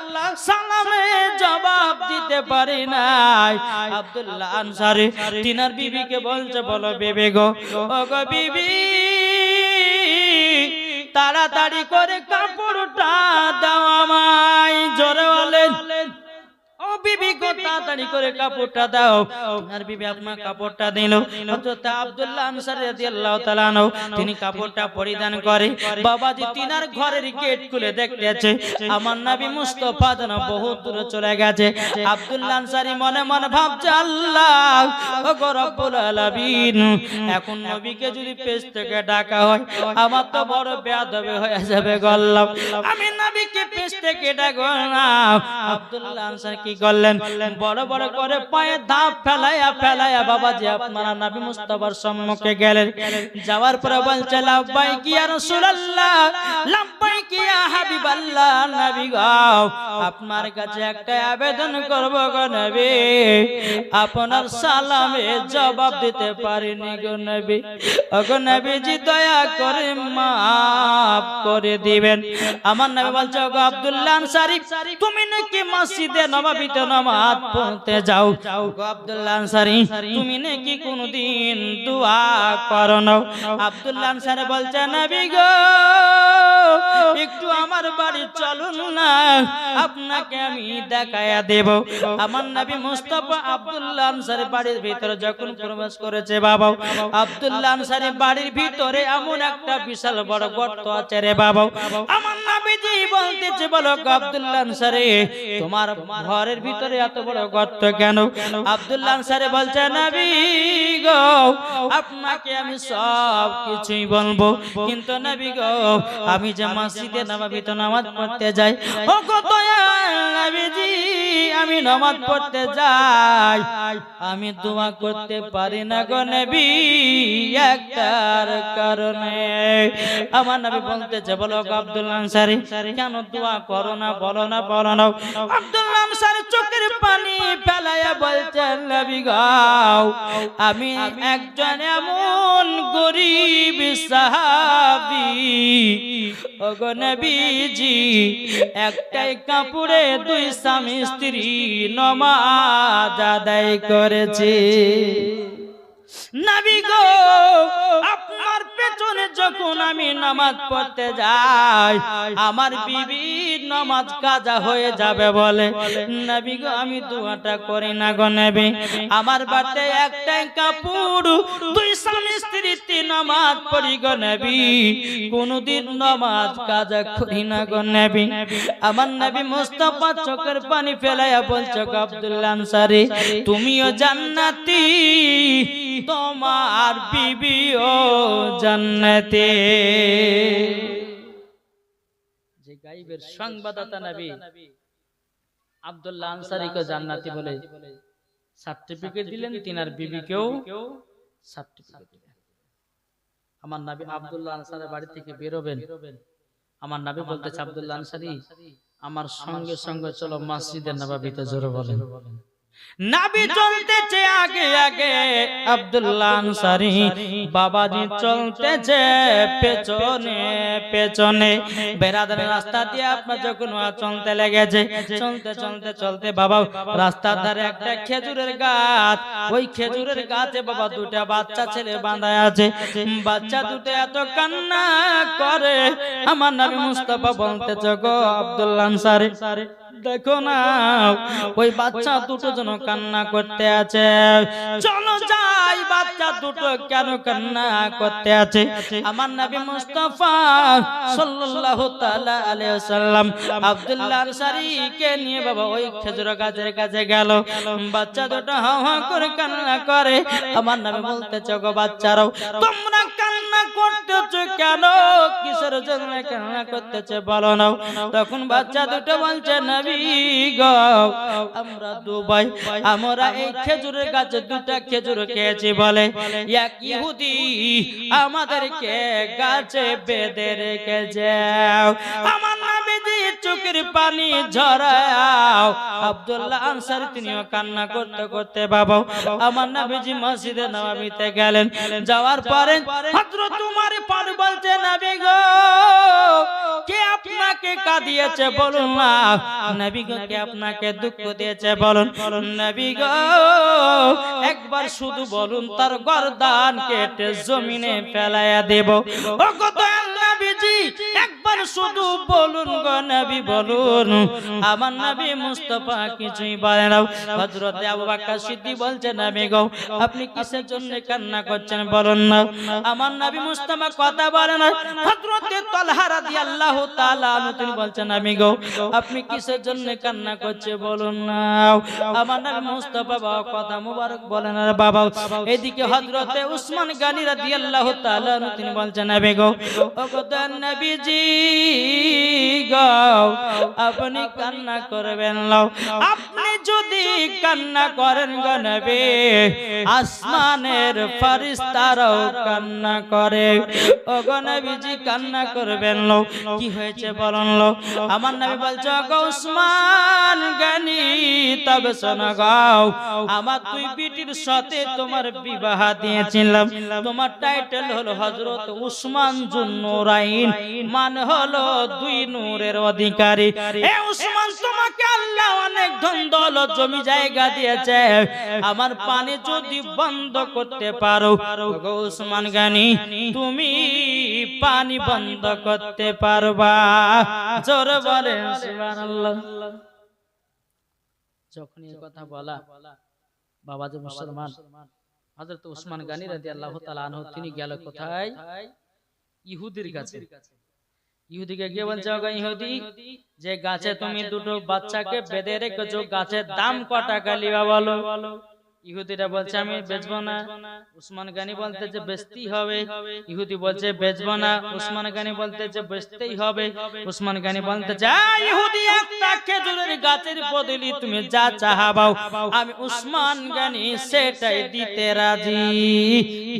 সালামের জবাব দিতে পারি নাই। আব্দুল্লাহ আনসারী তিনার বিবিকে বলছে, বলো বিবি গো, ও গো বিবি, তাড়াতাড়ি করে কাপড়টা দাও আমায়। জোরে বলেন, ও বিবি গো, তাড়াতাড়ি করে কাপড়টা দাও। আর বিবি আপনার কাপড়টা দিল। হযরত আব্দুল্লাহ আনসারী রাদিয়াল্লাহু তাআলা আনহু তিনি কাপড়টা পরিধান করে বাবাজি তিনার ঘরের গেট খুলে দেখতেছে আমার নবী মুস্তাফা যেন বহুত দূরে চলে গেছে। আব্দুল্লাহ আনসারী মনে মনে ভাবছে, আল্লাহ ওগো রব্বুল আলামিন, এখন নবীকে যদি পেছ থেকে ডাকা হয় আমার তো বড় বেয়াদবি হয়ে যাবে গো আল্লাহ, আমি নবীকে পেছ থেকে ডাকবো না। আব্দুল্লাহ আনসারী কি করলেন, বড় বড় করে পায়ে ধাপ ফেলায়া ফেলায়া বাবাজি আপনারা নবী মুস্তাফার সম্মুখে গেলেন। যাওয়ার পরে বলছে, লাব্বাইক ইয়া রাসূলুল্লাহ, লাব্বাইক ইয়া হাবিবাল্লাহ, নবী গো আপনার কাছে একটা আবেদন করব গো নবী, আপনার সালামে জবাব দিতে পারিনি গো নবী, ওগো নবীজি দয়া করে maaf করে দিবেন। আমার নবী বলছে, ওগো আব্দুল্লাহ আনসারী তুমি নাকি মসজিদে নববীতে নামাজ পড়তে যাও, ওগো আব্দুল্লাহ আনসারী তুমি নাকি কোনদিন দোয়া করো না। আব্দুল্লাহ আনসারী বলছে, নবী গো একটু আমার বাড়ি চলুন না, আপনাকে আমি দেখায়া দেব। আমার নবী মুস্তাফা আব্দুল্লাহ আনসারী বাড়ির ভিতরে যখন প্রবেশ করেছে বাবা, আব্দুল্লাহ আনসারী বাড়ির ভিতরে এমন একটা বিশাল বড় গর্ত আছে রে বাবা। আমার নবীজি বলতেছে, বলো আব্দুল্লাহ আনসারী তোমার ঘরের ভিতরে এত বড় গর্ত কেন? আব্দুল্লাহ আনসারী বলছে, নবী গো আপনাকে আমি সব কিছুই বলবো, কিন্তু নবী গো আমি যে মসজিদে নববীতে নামাজ পড়তে যাই, ও গো দয়াল নবীজি আমি নামাজ পড়তে যাই, আমি দোয়া করতে পারি না গো নবী একটার কারণে। আমার নবী বলতেছে, বলো আব্দুল্লাহ আনসারী কেন দোয়া করো না, বলো না বলো না। আব্দুল্লাহ আনসারী চোখের পানি ফেলায়া বলছেন, নবী গো আমি একজন এমন গরীব সাহাবী, ওগো নবীজি একটাই কাপড়ে দুই স্বামী স্ত্রী নামাজ আদায় করেছে। নবী গো আপনার পেছনে জন্য যখন আমি নামাজ পড়তে যাই আমার বিবির নামাজ কাজা হয়ে যাবে বলে নবী গো আমি দোয়াটা করি না গো নবী আমার বাড়িতে একটাই কাপড় দুই স্বামী স্ত্রী তিন নামাজ পড়ি গো নবী কোনদিন নামাজ কাজা করি না গো নবী আমার নবী মুস্তাফা চোখের পানি ফেলাইয়া বলছে আব্দুল্লাহ আনসারী তুমিও জান্নাতি তোমার বিবিও জান্নাতে যে গায়বের সংবাদদাতা নবী আব্দুল্লাহ আনসারীকে জান্নাতি বলে সার্টিফিকেট দিলেন তিনার বিবিকেও সার্টিফিকেট দিলেন আমার নবী আব্দুল্লাহ আনসারের বাড়ি থেকে বেরোবেন আমার নবী বলতেছে আব্দুল্লাহ আনসারী আমার সঙ্গে সঙ্গে চলো মসজিদে নববীতে জোরে বলেন নবী চলতেছে আগে আগে আব্দুল্লাহ আনসারী বাবাজি চলতেছে পেছনে পেছনে বেরাদার রাস্তা দিয়ে আপনার যখন চলতে লেগেছে চলতে চলতে চলতে বাবা রাস্তার ধারে একটা খেজুরের গাছ ওই খেজুরের গাছে বাবা দুটা বাচ্চা ছেলে বাঁধা আছে বাচ্চা দুটো এত কান্না করে আমার নবী মুস্তাফা বলতেছে গো আব্দুল্লাহ আনসারী দেখো না ওই বাচ্চা দুটো যেন কান্না করতে আছে চলো যাই বাচ্চা দুটো কেন কান্না করতে আছে আমার নবী মুস্তাফা সাল্লাল্লাহু তাআলা আলাইহি ওয়াসাল্লাম আব্দুল্লাহ আনসারীকে নিয়ে বাবা ওই খেজুর গাছের কাছে গেল বাচ্চা দুটো হাও হাও করে কান্না করে আমার নবী বলতেছে গো বাচ্চারাও তোমরা কান্না করতেছো কেন কিসের জন্য কান্না করতেছে বলো না তখন বাচ্চা দুটো বলছে নবী গো আমরা দুবাই আমরা এই খেজুরের গাছে দুটা খেজুর খেয়েছি বলে এক ইহুদি আমাদেরকে গাছে বেঁধে রেখেছে আমার নবীজি চোখের পানি ঝরাও আব্দুল্লাহ আনসারী তিনিও কান্না করতে করতে বাবা আমার নবীজি মসজিদে নববীতে গেলেন যাওয়ার পরে হযরত উমর ফারুক বলতে নবী গো কে আপনাকে কাঁদিয়েছে বলুন না নবী গো কে আপনাকে দুঃখ দিয়েছে বলুন নবী গো একবার শুধু বলুন তার গর্দান কেটে জমিনে ফেলায়া দেব ও গো দয়াল নবীজি একবার শুধু বলুন গো নবী বলুন আমার নবী মুস্তাফা কিছুই বলে না হযরত আবু বকর সিদ্দিক বলছে নবী গো আপনি কিসের জন্য কান্না করছেন বলুন না আমার নবী মুস্তাফা কথা বলে না হযরত তালহা রাদিয়াল্লাহু তাআলা আনহু তিনি বলছেন নবী গো আপনি কিসের জন্য কান্না করছে বলুন না আমার নবী মুস্তাফা বাবা কথা মুবারক বলেন না বাবা এদিকে হযরত উসমান গনি রাদিয়াল্লাহু তাআলা আনহু তিনি বলছেন নবী গো ও গো নবীজি গো আপনি কান্না করবেন না আপনি যদি কান্না করেন গো নবী আসমানের ফেরেশতারাও কান্না করে ও গো নবীজি কান্না করবেন না কি হয়েছে বলুন লো আমার নবী বলছে গো উসমান গনি তবে শোনো গো আমার দুই বিটির সাথে তোমার বিবাহ দিয়েছিলাম তোমার টাইটেল হলো হযরত উসমান জুন্নুরাইন মানে হলো দুই নূরের অধিকারী এ উসমান তোমাকে আল্লাহ অনেক ধন দৌলত জমি জায়গা দিয়েছে আমার পানি যদি বন্ধ করতে পারো গো উসমান গনি তুমি পানি বন্ধ করতে পারবা জোরে বলেন সুবহানাল্লাহ যখন এই কথা বলা বাবাজি মুসলমান হযরত উসমান গনি রাদিয়াল্লাহু তাআলা আনহু তিনি গেল কোথায় ইহুদির কাছে ইহুদিকে গিয়ে বলছে গো ইহুদি যে গাছে তুমি দুটো বাচ্চাকে বেঁধে রেখেছো গাছের দাম কত টাকা লিবা বলো ইহুদিরা বলছে আমি বেচবো না উসমান গনি বলতে যে বেচতেই হবে ইহুদি বলছে বেচবো না উসমান গনি বলতে যে বেচতেই হবে উসমান গনি বলতে যা ইহুদি একটা খেজুরের গাছের বদলে তুমি যা চাহাবাও আমি উসমান গনি সেটাই দিতে রাজি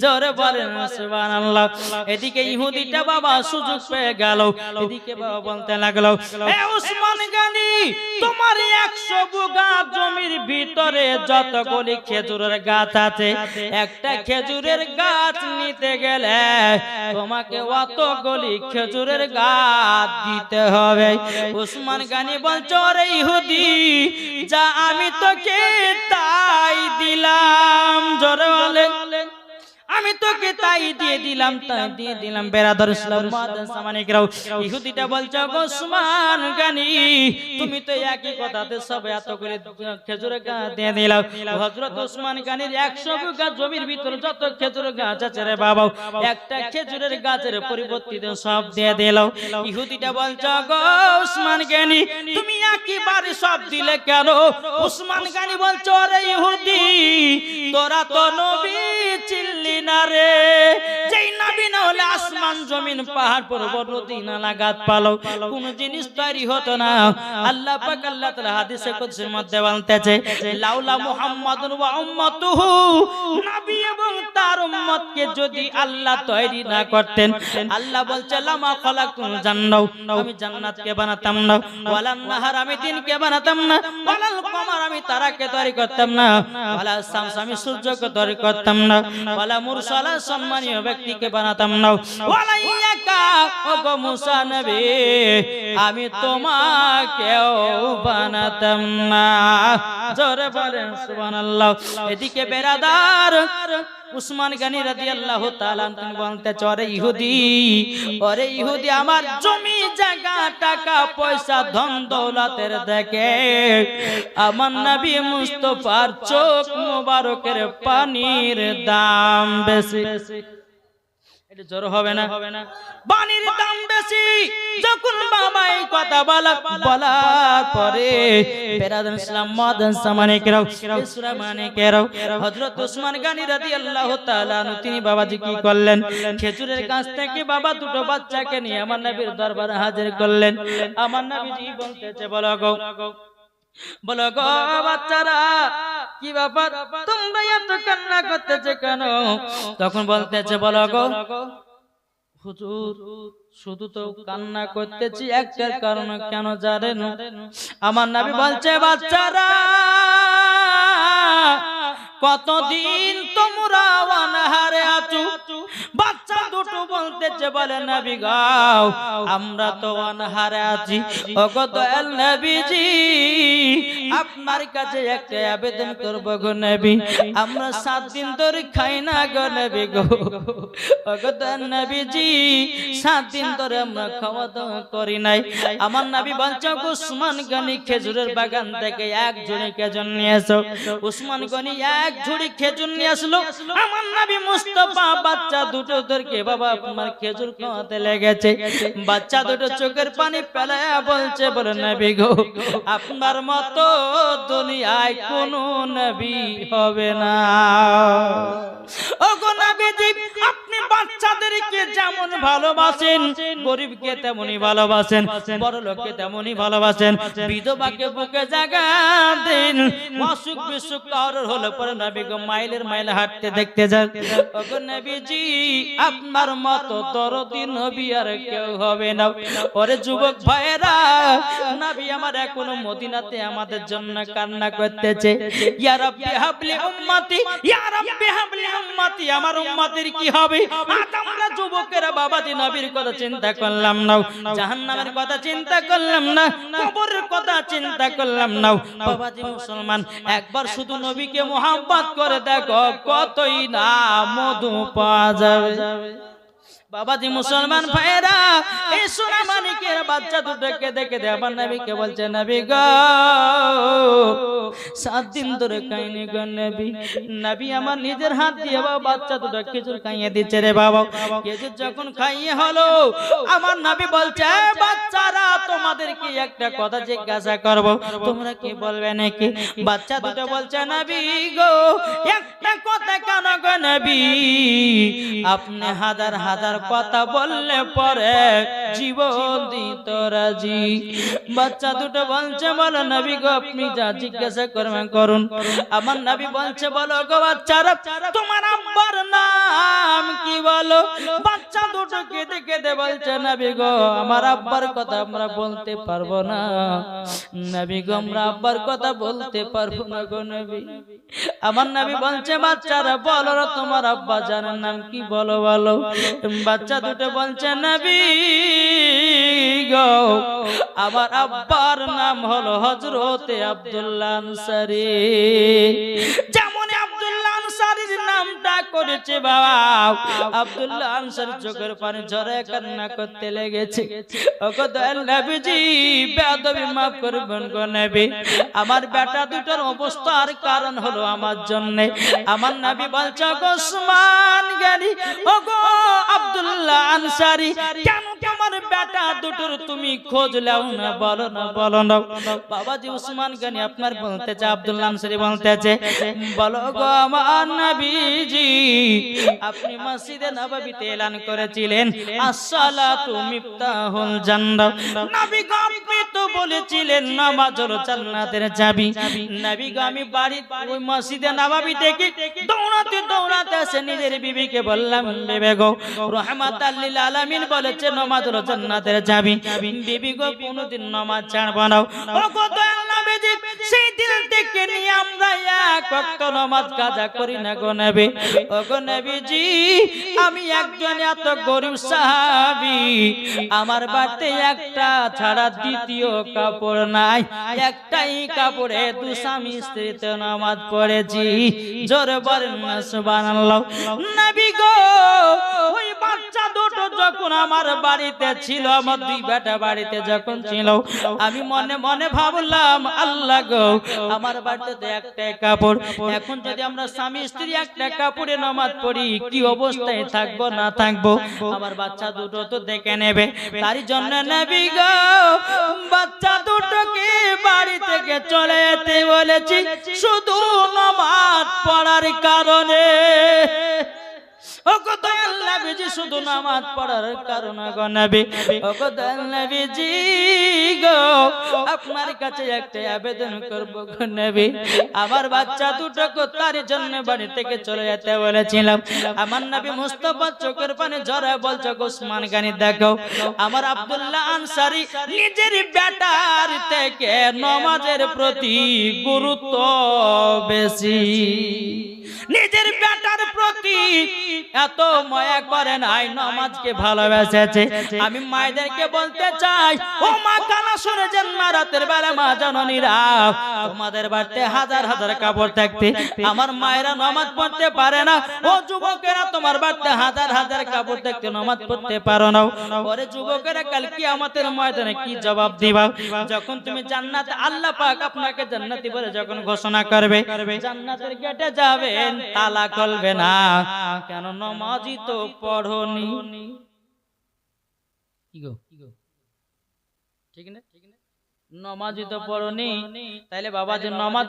জোরে বলেন সুবহানাল্লাহ এদিকে ইহুদিটা বাবা সুযোগ পেয়ে গেল এদিকে বাবা বলতে লাগলো এ উসমান গনি তোমার 100 বিঘা জমির ভিতরে যতগুলি খেজুরের গাছ আছে একটা খেজুরের গাছ নিতে গেলে তোমাকে অতগুলি খেজুরের গাছ দিতে হবে উসমান গনি বলছে ওরে ইহুদি যা আমি তোকে তাই দিলাম জোরে বলেন আমি তোকে তাই দিয়ে দিলাম বেরাদর ইসলাম মুআদ্দাস সামানিকরাও ইহুদিটা বলছে ওসমান গনি তুমি তো একই কথাতে সব এত করে খেজুরের গাছ দিয়ে দিলাম হযরত ওসমান গনির 100 বিঘা জমির ভিতর যত খেজুরের গাছ আছে রে বাবা একটা খেজুরের গাছের পরিবর্তিত সব দিয়ে দিল ইহুদিটা বলছে ওসমান গনি তুমি একবারে সব দিলে কেন ওসমান গনি বলছে ওরে ইহুদি তোরা তো নবী চিনলি না রে যেই নবী না হলে আসমান জমিন পাহাড় পর্বত নদী নালা গাছ পালো কোন জিনিস তৈরি হতো না আল্লাহ পাক আল্লাহ তাআলা হাদিসে কুদসির মধ্যে বলতেছে লাউলা মুহাম্মাদুন ওয়া উম্মাতুহু নবী এবং তার উম্মতকে যদি আল্লাহ তৈরি না করতেন আল্লাহ বলছে লামা খালাকুল জান্নাহ আমি জান্নাতকে বানাতাম না ওয়ালান নাহার আমি দিনকে বানাতাম না ওয়ালাল কমার আমি তারাকে তৈরি করতাম না ওয়ালা শামস আমি সূর্যকে তৈরি করতাম না ওয়ালা মুরসালা সম্মানীয় ব্যক্তিকে বানাতাম না ওয়ালা ইয়াকা ওগো মুসা নবী আমি তোমাকেও বানাতাম না জোরে বলেন সুবহানাল্লাহ এদিকে বেরাদার উসমান গনি রাদিয়াল্লাহু তাআলা তিনি বলতে চরে ওরে ইহুদি আমার জমি জায়গা টাকা পয়সা ধন দৌলতের দেখে আমার নবী মুস্তাফার চোখ মোবারকের পানির দাম বেশি এটা জোর হবে না পানির দাম বেশি যখন বাবা এই কথা বলার পরে বেরাদার ইসলাম মুআদ্দাস সামানিকরাও সূরা মানিকেরাও হযরত ওসমান গনি রাদিয়াল্লাহু তাআলা তিনি বাবাজি কি করলেন খেজুরের গাছ থেকে বাবা দুটো বাচ্চাকে নিয়ে আমার নবীর দরবারে হাজির করলেন আমার নবীজি বলতেছে বলো গো বাচ্চারা কি ব্যাপার তোমরা এত কান্না করতেছে কেন তখন বলতেছে বলো গো হুজুর শুধু তো কান্না করতেছি একটার কারণে কেন জানেন আমার নবী বলছে বাচ্চারা কতদিন তোমরা অনাহারে আছো বাচ্চা দুটো বলতেছে বলে নবী গাও আমরা তো অনাহারে আছি ওগো দয়াল নবীজি আপনার কাছে একটা আবেদন করব গো নবী আমরা 7 দিন ধরে খাই না গো নবী গো ওগো দয়াল নবীজি 7 দিন ধরে আমরা খাওয়া দাওয়া করি নাই আমার নবী বলছে ওসমান গনি খেজুরের বাগান থেকে এক ঝুড়ি খেজুর নিয়ে এসো ওসমান গনি এক ঝুড়ি খেজুর নিয়ে আসলো আমার নবী মুস্তাফা বাচ্চা দুটোদেরকে বাবা তোমার খেজুর খাওয়াতে লেগেছে বাচ্চা দুটো চোখের পানি ফেলায়া বলছে বলে নবী গো আপনার মতো দুনিয়ায় কোনো নবী হবে না ওগো নবীজি আপনি বাচ্চাদেরকে যেমন ভালোবাসেন গরিবকে তেমনি ভালোবাসেন বড় লোককে তেমনি ভালোবাসেন বিধবাকে বুকে জায়গা দেন অসুখ বিসুখ কারোর হলো পরে নবী গো মাইলের মাইলে হাঁটতে দেখতে যান ওগো নবীজি আপনার মতো দরদি নবী আর কেউ হবে না ওরে যুবক ভাইরা নবী আমার এখনো মদিনাতে আমাদের জন্য কান্না করতেছে ইয়া রাব্বি হাবলি উম্মতি ইয়া রাব্বি হাবলি উম্মতি আমার উম্মতের কি হবে আজ আমরা যুবকেরা বাবাজি নবীর কথা চিন্তা করলাম না জাহান্নামের কথা চিন্তা করলাম না কবরের কথা চিন্তা করলাম না বাবাজি মুসলমান একবার শুধু নবীকে মোহাব্বত করে দেখো কতই না মধু পাওয়া যাবে বাবাজি মুসলমান ভাইরা এই সোনা মানিকের বাচ্চা দুটোকে দেখে আমার নবীকে বলছে নবী গো 7 দিন ধরে খাইনি গো নবী নবী আমার নিজের হাত দিয়ে বাচ্চা দুটো খেজুর খাইয়ে দিচ্ছে রে বাবা খেজুর যখন খাইয়ে হলো আমার নবী বলছে বাচ্চারা তোমাদেরকে একটা কথা জিজ্ঞাসা করব তোমরা কি বলবে নাকি বাচ্চা দুটো বলছে নবী গো একটা কথা কেন গো নবী আপনি হাজার হাজার কথা বললে পরে জীবন দিত রাজি বাচ্চা দুটো বলছে বলো নবী গো আপনি যা জিজ্ঞাসা করবেন করুন আমার নবী বলছে বলো গো বাচ্চারা তোমার আব্বার নাম কি বলো বাচ্চা দুটো কেঁদে কেঁদে বলছে নবী গো আমার আব্বার কথা আমরা বলতে পারবো না নবী গো আমরা আব্বার কথা বলতে পারবো না গো নবী আমার নবী বলছে বাচ্চারা বলো তোমার আব্বা জানেন নাম কি বলো বলো বাচ্চা দুটো বলছে নবী গো আমার আব্বার নাম হলো হযরতে আব্দুল্লাহ আনসারী যেমন আব্দুল্লাহ আনসারীর নামটা করেছে বাবা। আব্দুল্লাহ আনসারী চোখের পানি ঝরে কান্না করতে লেগেছে। ওগো দয়াল নবীজি, বেয়াদবি মাফ করবেন গো নবী, আমার বেটা দুটোর অবস্থার কারণ হলো আমার জন্য। আমার নবী বলছে ওসমান গনি, ওগো আব্দুল্লাহ আনসারী, কেন তোমার বেটা দুটোর তুমি খোঁজ লাও না? বলো না, বলো না। বাবাজি উসমান গনি আপনার বলতেছে, আব্দুল্লাহ আনসারী বলতেছে, বলো গো আমার নবীজি, আপনি মসজিদে নববীতে এলান করেছিলেন আসসালাতু মিফতাহুল জান্নাহ। নবী গো আপনি তো বলেছিলেন নামাজ হলো জান্নাতের চাবি। নবী গো আমি বাড়ি ওই মসজিদে নববী থেকে দৌড়াতে দৌড়াতে এসে নিজের বিবিকে বললাম, বিবি গো রাহমাতাল লিল আলামিন বলেছে নামাজ হলো জান্নাতের চাবি। বিবি গো কোনদিন নামাজ ছাড়বো না। ও গো দয়াল নবীজি, সেই দিন থেকে নিয়ে আমরা এক ওয়াক্ত নামাজ কাজা করি না গো নবী। ও গো নবীজি, আমি একজন এত গরিব সাহাবী, আমার বাড়িতে একটা ছাড়া দ্বিতীয় কাপড় নাই, একটাই কাপড়ে দু স্বামী স্ত্রীতে নামাজ পড়েছি। জোরে বলেন না সুবহানাল্লাহ। নবী গো ওই বাচ্চা দুটো যখন আমার বাড়িতে ছিল, আমার দুই বেটা বাড়িতে যখন ছিল, আমি মনে মনে ভাবলাম, আল্লাহ গো আমার বাড়িতে তো একটাই কাপড়, এখন যদি আমরা স্বামী স্ত্রী একটা কাপড়ে নামাজ পড়ি কি অবস্থায় থাকবো না থাকবো, আমার বাচ্চা দুটো তো দেখে নেবে। তার জন্য নবী গো বাচ্চা দুটোকে বাড়ি থেকে চলে যেতে বলেছি শুধু নামাজ পড়ার কারণে। ওগো দয়াল নবীজি, শুধু নামাজ পড়ার কারণে গো নবী। ওগো দয়াল নবীজি গো, আপনার কাছে একটা আবেদন করব গো নবী, আমার বাচ্চা দুটোকে তার জন্য বাড়ি থেকে চলে যেতে বলেছিলাম। আমার নবী মুস্তাফা চোখের পানি ঝরা বলছে, ওসমান গনি দেখো, আমার আব্দুল্লাহ আনসারী নিজের বেটার থেকে নামাজের প্রতি গুরুত্ব বেশি, নিজের বেটার প্রতি এত মায়া করে নাই, নামাজকে ভালোবেসেছে। আমি মায়েদেরকে বলতে চাই, ও মা কানা শুনেছেন, মা রাতের বেলা মা জননীরা, তোমাদের বাড়িতে হাজার হাজার কাপড় থাকতে আমার মায়েরা নামাজ পড়তে পারে না। ও যুবকেরা, তোমার বাড়িতে হাজার হাজার কাপড় থাকতে নামাজ পড়তে পারো না। ওরে যুবকেরা, কাল কিয়ামতের ময়দানে কি জবাব দিবা? যখন তুমি জান্নাত, আল্লাহ পাক আপনাকে জান্নাতি বলে যখন ঘোষণা করবে, জান্নাতের গেটে যাবেন, তালা খুলবে না, কেন নামাজই তো পড়নি। কি গো ঠিক না? নামাজই তো পড়নি, তাইলে বাবা যে নামাজ,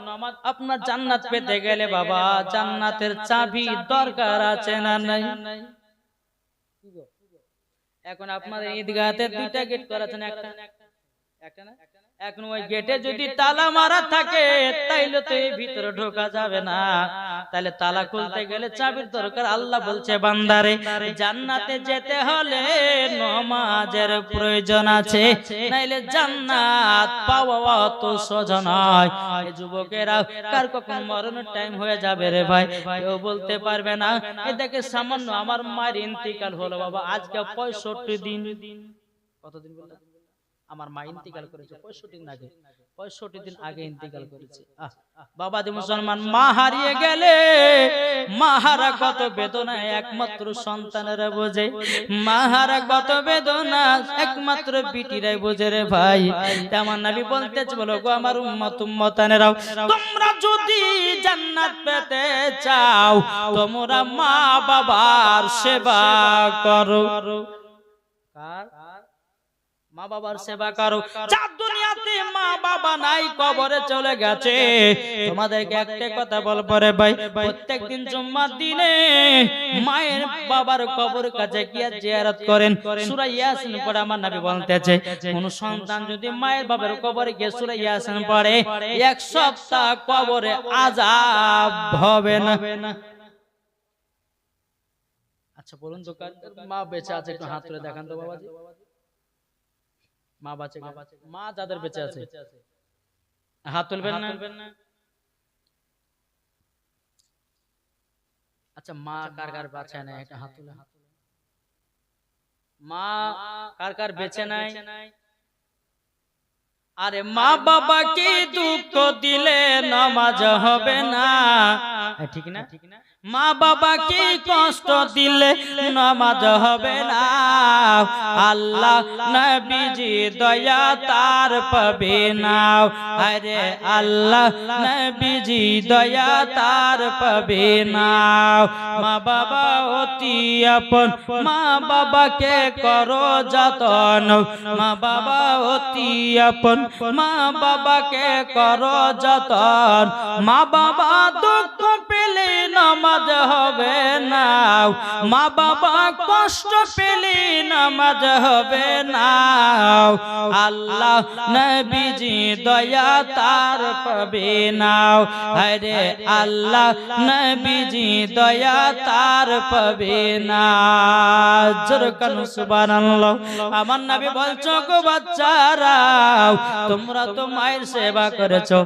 আপনার জান্নাত পেতে গেলে বাবা জান্নাতের চাবি দরকার আছে না নাই? এখন আপনাদের ঈদগাহতে দুইটা গেট করা আছে না, একটা না? এখন ওই গেটে যদি তালা মারা থাকে তাইলে তো এই ভিতরে ঢোকা যাবে না, তাহলে তালা খুলতে গেলে চাবির দরকার। আল্লাহ বলছে, বান্দারে জান্নাতে যেতে হলে নামাজের প্রয়োজন আছে, নাইলে জান্নাত পাওয়া তো সোজা নয়। এই যুবকেরা, কার কখন মরণের টাইম হয়ে যাবে রে ভাই, কেউ বলতে পারবে না। এটাকে সামান্য আমার মায়ের ইন্তিকাল হলো বাবা, আজকে 65 দিন। কতদিন বললাম? আমার মা ইন্তিকাল করেছে 65 দিন আগে, 65 দিন আগে ইন্তিকাল করেছে। বাবা যে মুসলমান, মা হারিয়ে গেলে মাহারা কত বেদনা একমাত্র সন্তানেরা বোঝে, মাহারা কত বেদনা একমাত্র বিটিরাই বোঝে রে ভাই। তেমন নবী বলতেছে, বলো গো আমার উম্মত উম্মতানেরাও, তোমরা যদি জান্নাত পেতে চাও তোমরা মা বাবার সেবা করো। কার? মা বাবার সেবা করো। যার দুনিয়াতে মা বাবা নাই, কবরে চলে গেছে, তোমাদেরকে একটা কথা বলবো রে ভাই, প্রত্যেকদিন জুম্মার দিনে মায়ের বাবার কবর কাছে গিয়ে জিয়ারত করেন। সূরা ইয়াসিন পড়ে আমার নবী বলতেছে, কোন সন্তান যদি মায়ের বাবার কবরে গিয়ে সূরা ইয়াসিন পড়ে, এক সপ্তাহ কবরে আযাব হবে না। আচ্ছা বলুন তো, মা বেঁচে আছে একটু হাত তুলে দেখান তো বাবাজি। মা বাঁচে, মা যাদের বেঁচে আছে হাত তুলবেন না? আচ্ছা মা কার কার বাঁচে নাই একটা হাত তুলে। মা কার কার বেঁচে নাই? আরে মা বাবাকে দুঃখ দিলে নামাজ হবে না, ঠিক না? মা বাবাকে কষ্ট দিলে নামাজ হবে না। আল্লাহ নবীজি দয়া তার পাবে না। আরে আল্লাহ নবীজি দয়া তার পাবে না। মা বাবা অতি আপন, মা বাবাকে করো যতন। মা বাবা অতি আপন, মা বাবাকে করো যতন। মা বাবা দুঃখ পেলে নামাজ হবে না, মা বাবা কষ্ট পেলে নামাজ হবে না। আল্লাহ নবীজি দয়া তার পাবে না। আরে আল্লাহ নবীজি দয়া তার পাবে না। জোরে কানো সুবহানাল্লাহ। আমার নবী বলছো গো বাচ্চারা, তোমরা তো মায়ের সেবা করেছো।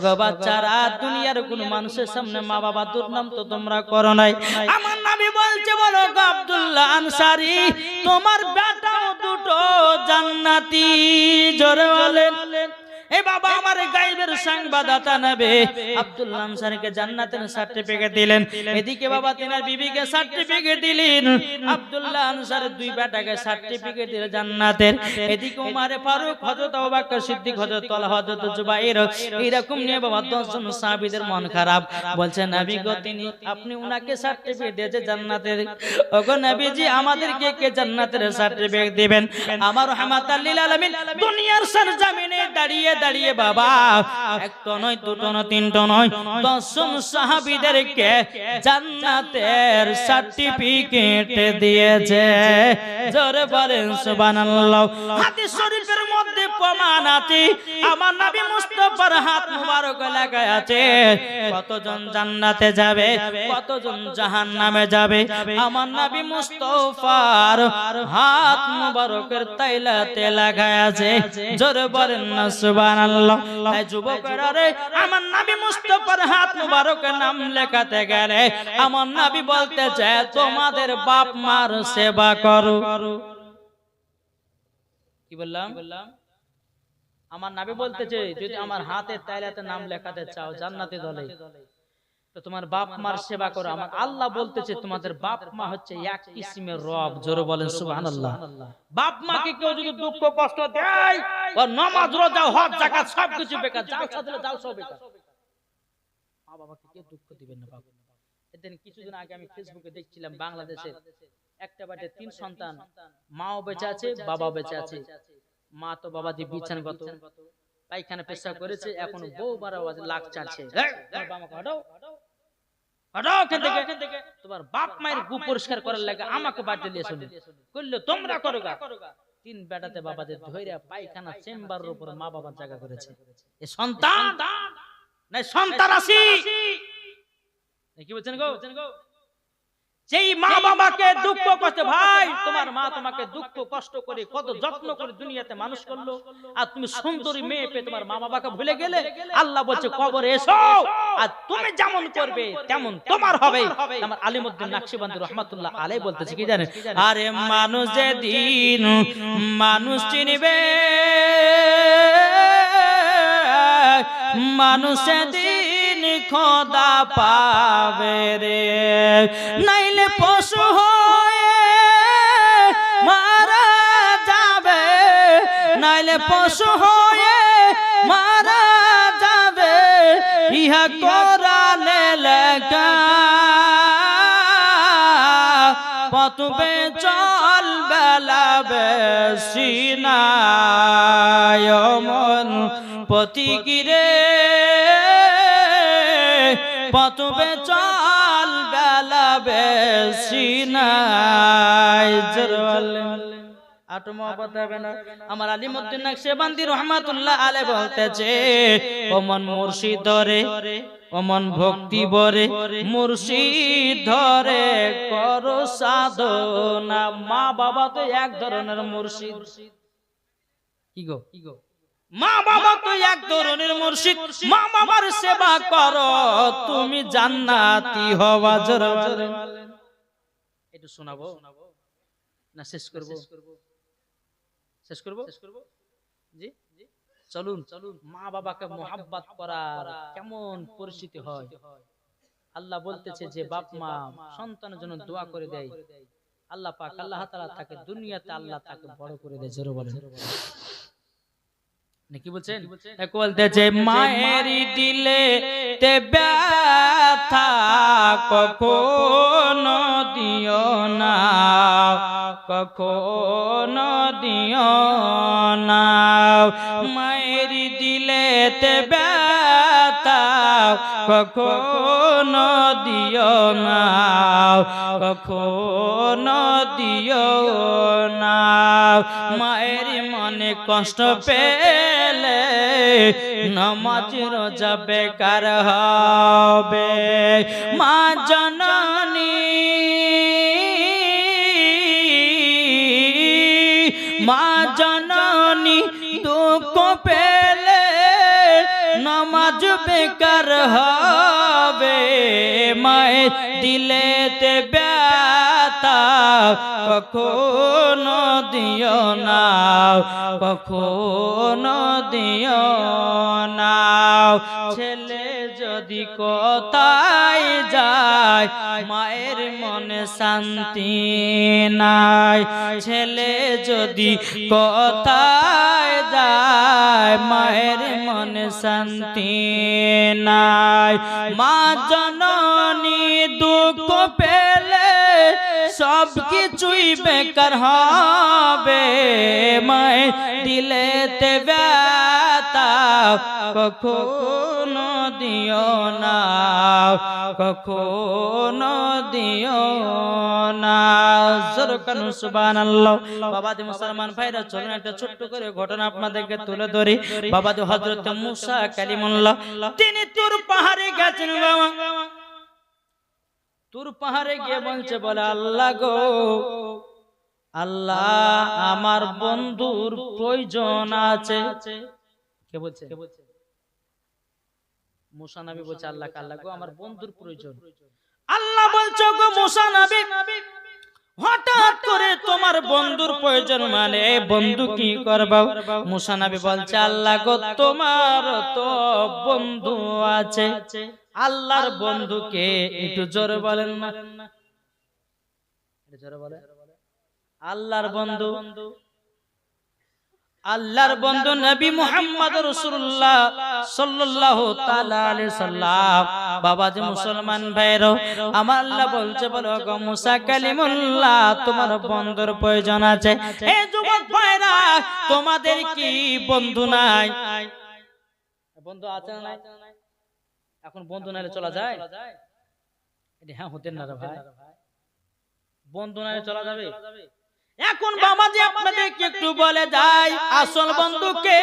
গো বাচ্চারা, দুনিয়ার কোন মানুষের সামনে মা বাবা দুর্নাম তো তোমরা করো নাই। আমার নবী বলছে, বলো গো আব্দুল্লাহ আনসারী, তোমার বেটাও দুটো জান্নাতি। জোরে বলেন। এ বাবা আমার গায়েবের সংবাদদাতা নবী আব্দুল্লাহ আনসারীকে জান্নাতের সার্টিফিকেট দিলেন। এদিকে বাবা তিনার বিবিকে সার্টিফিকেট দিলেন। আব্দুল্লাহ আনসারীর দুই বেটাকে সার্টিফিকেট দিলেন জান্নাতের। এদিকে ওমর ফারুক, হযরত আবু বকর সিদ্দিক, হযরত তালহা, হযরত জুবাইর, এরকম নিয়ে বাবা 10 জন সাহাবীদের মন খারাপ। বলছে নবী গো, তিনি আপনি উনাকে সার্টিফিকেট দিয়েছে জান্নাতের। ওগো নবীজি, আমাদেরকে কে জান্নাতের সার্টিফিকেট দিবেন? আমার রাহমাতাল লিল আলামিন দুনিয়ার সরজমিনে দাঁড়িয়ে দাঁড়িয়ে বাবা একটা নয়, দুটো নয়, তিনটা নয়, 10 জন সাহাবীদেরকে জান্নাতের সার্টিফিকেট দিয়েছে। জোরে বলেন সুবহানাল্লাহ। হাদিস শরীফের মধ্যে প্রমাণ আছে, আমার নবী মুস্তাফার হাত মুবারক লাগায় আছে। কতজন জান্নাতে যাবে, কতজন জাহান্নামে যাবে, আমার নবী মুস্তাফার হাত মুবারকের তাইলাতে লাগায় আছে। জোরে বলেন না সুবহানাল্লাহ। এই যুবকেরা রে, আমার নবী মুস্তাফার হাত মুবারকের নাম লেখাতে গেলে আমার নবী বলতেছে, তোমাদের বাপ মার সেবা করো। কি বললাম? আমার নবী বলতেছে, যদি আমার হাতের তাইলাতে নাম লেখাতে চাও জান্নাতে দলে, তো তোমার বাপ মার সেবা করো। আমার আল্লাহ বলতেছে, তোমাদের বাপ মা হচ্ছে এক কিসিমের রব। জোরে বলেন সুবহানাল্লাহ। বাপ মাকে কেউ যদি দুঃখ কষ্ট দেয়, ওর নামাজ রোজা হজ যাকাত সবকিছু বেকার, জালসা দিলে জালসা বেকার। মা বাবাকে কেউ দুঃখ দিবেন না বাবা। এদিন কিছুদিন আগে আমি ফেসবুকে দেখছিলাম, বাংলাদেশে একটা বাড়িতে 3 সন্তান, মাও বেঁচে আছে, বাবাও বেঁচে আছে। মা তো বাবা দিয়ে বিছানাগত, পায়খানা পেশাব করেছে, এখন বউ বারা লাখ চাচ্ছে। তোমার বাপ মায়ের গু পরিষ্কার করার লাগে আমাকে বাড়িতে নিয়ে শুনে করলে তোমরা করো গা। 3 বেটাতে বাবাদের ধইরা পায়খানা চেম্বারের উপর মা বাবার জায়গা করেছে। এ সন্তান নাই, সন্তানাসি কি বলছেন গো? যেই মা বাবাকে দুঃখ কষ্ট, ভাই তোমার মা তোমাকে দুঃখ কষ্ট করে কত যত্ন করে দুনিয়াতে মানুষ করলো, আর তুমি সুন্দরী মেয়ে পেয়ে তোমার মা বাবাকে ভুলে গেলে। আল্লাহ বলছে কবরে এসো, আর তুমি যেমন করবে তেমন তোমার হবে। আমার আলিমউদ্দিন নাকশবন্দি রাহমাতুল্লাহ আলাইহি বলতেছে কি জানেন? আরে মানুষ যেদিন মানুষ চিনবে, মানুষ সেদিন খোদা পাবে রে। নাইলে পশু হয়ে মারা যাবে, নাইলে পশু হয়ে মারা যাবে। ইহা কোরআনে লেখা, পথবে চল বেলা বেশি নাই মন পতিগিরে, পথবে চল বেলা বেশি নাই। আমার আলিমউদ্দিন নাকশবন্দি রাহমাতুল্লাহ আলাইহি বলতেছে, ও মন মুর্শিদ ধরে, ও মন ভক্তি বরে, মুর্শিদ ধরে করো সাধনা। মা বাবা তো এক ধরনের মুর্শিদ। কি গো? মা বাবা তো এক ধরনের মুর্শিদ। মা বাবার সেবা করো, তুমি জান্নাতি হওয়া। জোরে বলেন। একটু শোনাবো না শেষ করব? শেষ করব জি? চলুন মা বাবাকে মোহাব্বত করার কেমন পরিস্থিতি হয়। আল্লাহ বলতেছে যে বাপ মা সন্তানের জন্য দোয়া করে দেয়, আল্লাহ পাক আল্লাহ তাআলা তাকে দুনিয়াতে আল্লাহ তাকে বড় করে দেয়। জোরে বলেন নাকি বলছেন? বলতেছে মায়ের দিলে তে ব্যথা কখনো দিও না, কখনো দিও না। মায়ের দিলে তে ব্যথা কখনো দিও না, কখনো দিও না। মায়ের মনে কষ্ট পেলে নামাজ রোজা বেকার হবে। মা জননী, মা জননী দুঃখ পেলে নামাজ বেকার হবে। মায়ের দিলেতে ব্যথা কখনো দিও না, কখনো দিও না। ছেলে যদি কোথায় যায় মায়ের মনে শান্তি নাই, ছেলে যদি কোথায় যায় মায়ের মনে শান্তি নাই। মা জননী দুঃখ পেলে সব কিছুই বেকার হবে। মায়ের দিলেতে ব্যথা কখনো দিও না, কখনো দিও না। জোরকানু সুবহানাল্লাহ। বাবাজি মুসলমান ভাইরা চলুন একটা ছোট্ট করে ঘটনা আপনাদেরকে তুলে ধরি। বাবাজি হযরত মুসা কালিমুল্লাহ তিনি তুর পাহাড়ে গেছেন। বাবা তুর পাহাড়ে গিয়ে বলছে, বলে আল্লাহ গো আল্লাহ আমার বন্ধুর প্রয়োজন আছে। কে বলছে? মুসা নবী বলছে আল্লাহ, আল্লাহ গো আমার বন্ধুর প্রয়োজন। আল্লাহ বলছো গো মুসা নবী হঠাৎ করে তোমার বন্ধুর প্রয়োজন মানে বন্ধু কি করবা? মুসা নবী বলছে আল্লাহ গো তোমার তো বন্ধু আছে। আল্লাহর বন্ধুকে একটু জোরে বলেন না, জোরে বলে। আল্লাহর বন্ধু, আল্লাহর বন্ধু নবী মুহাম্মদ রাসূলুল্লাহ সাল্লাল্লাহু তাআলা আলাইহি সাল্লাম। বাবাজি মুসলমান ভাইরা আমার আল্লাহ বলছে, বলো গো মুসা কালিমুল্লাহ তোমার বন্ধুর প্রয়োজন আছে। এই যুবক ভাইরা তোমাদের কি বন্ধু নাই? বন্ধু আছে না নাই? এখন বন্ধু নাইলে চলা যায়? এটা হ্যাঁ হতেন না রে ভাই, বন্ধু নাইলে চলা যাবে? এখন বাবাজি আপনাদেরকে একটু বলে যাই আসল বন্ধুকে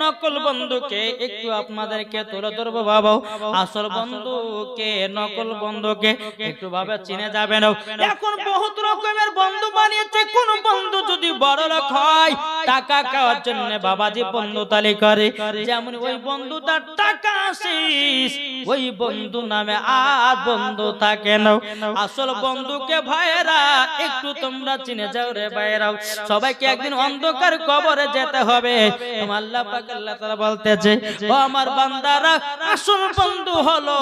নকল বন্ধুকে একটু আপনাদেরকে তুলে ধরবো। বাবা আসল বন্ধুকে নকল বন্ধুকে একটু ভাবে চিনে যাবেন। এখন বহুত রকমের বন্ধু বানিয়েছে। কোন বন্ধু যদি বড় লোক হয় টাকা খাওয়ার জন্য বাবাজি বন্ধু তালি করে, যেমন ওই বন্ধুটার টাকা শেষ ওই বন্ধু নামে আর বন্ধু থাকে না। আসল বন্ধুকে ভাইরা একটু তোমরা চিনে যাও রে ভাইরাও। সবাইকে একদিন অন্ধকার কবরে যেতে হবে। আল্লাহ পাক আল্লাহ তাআলা বলতেছে, ও আমার বান্দারা আসল বন্ধু হলো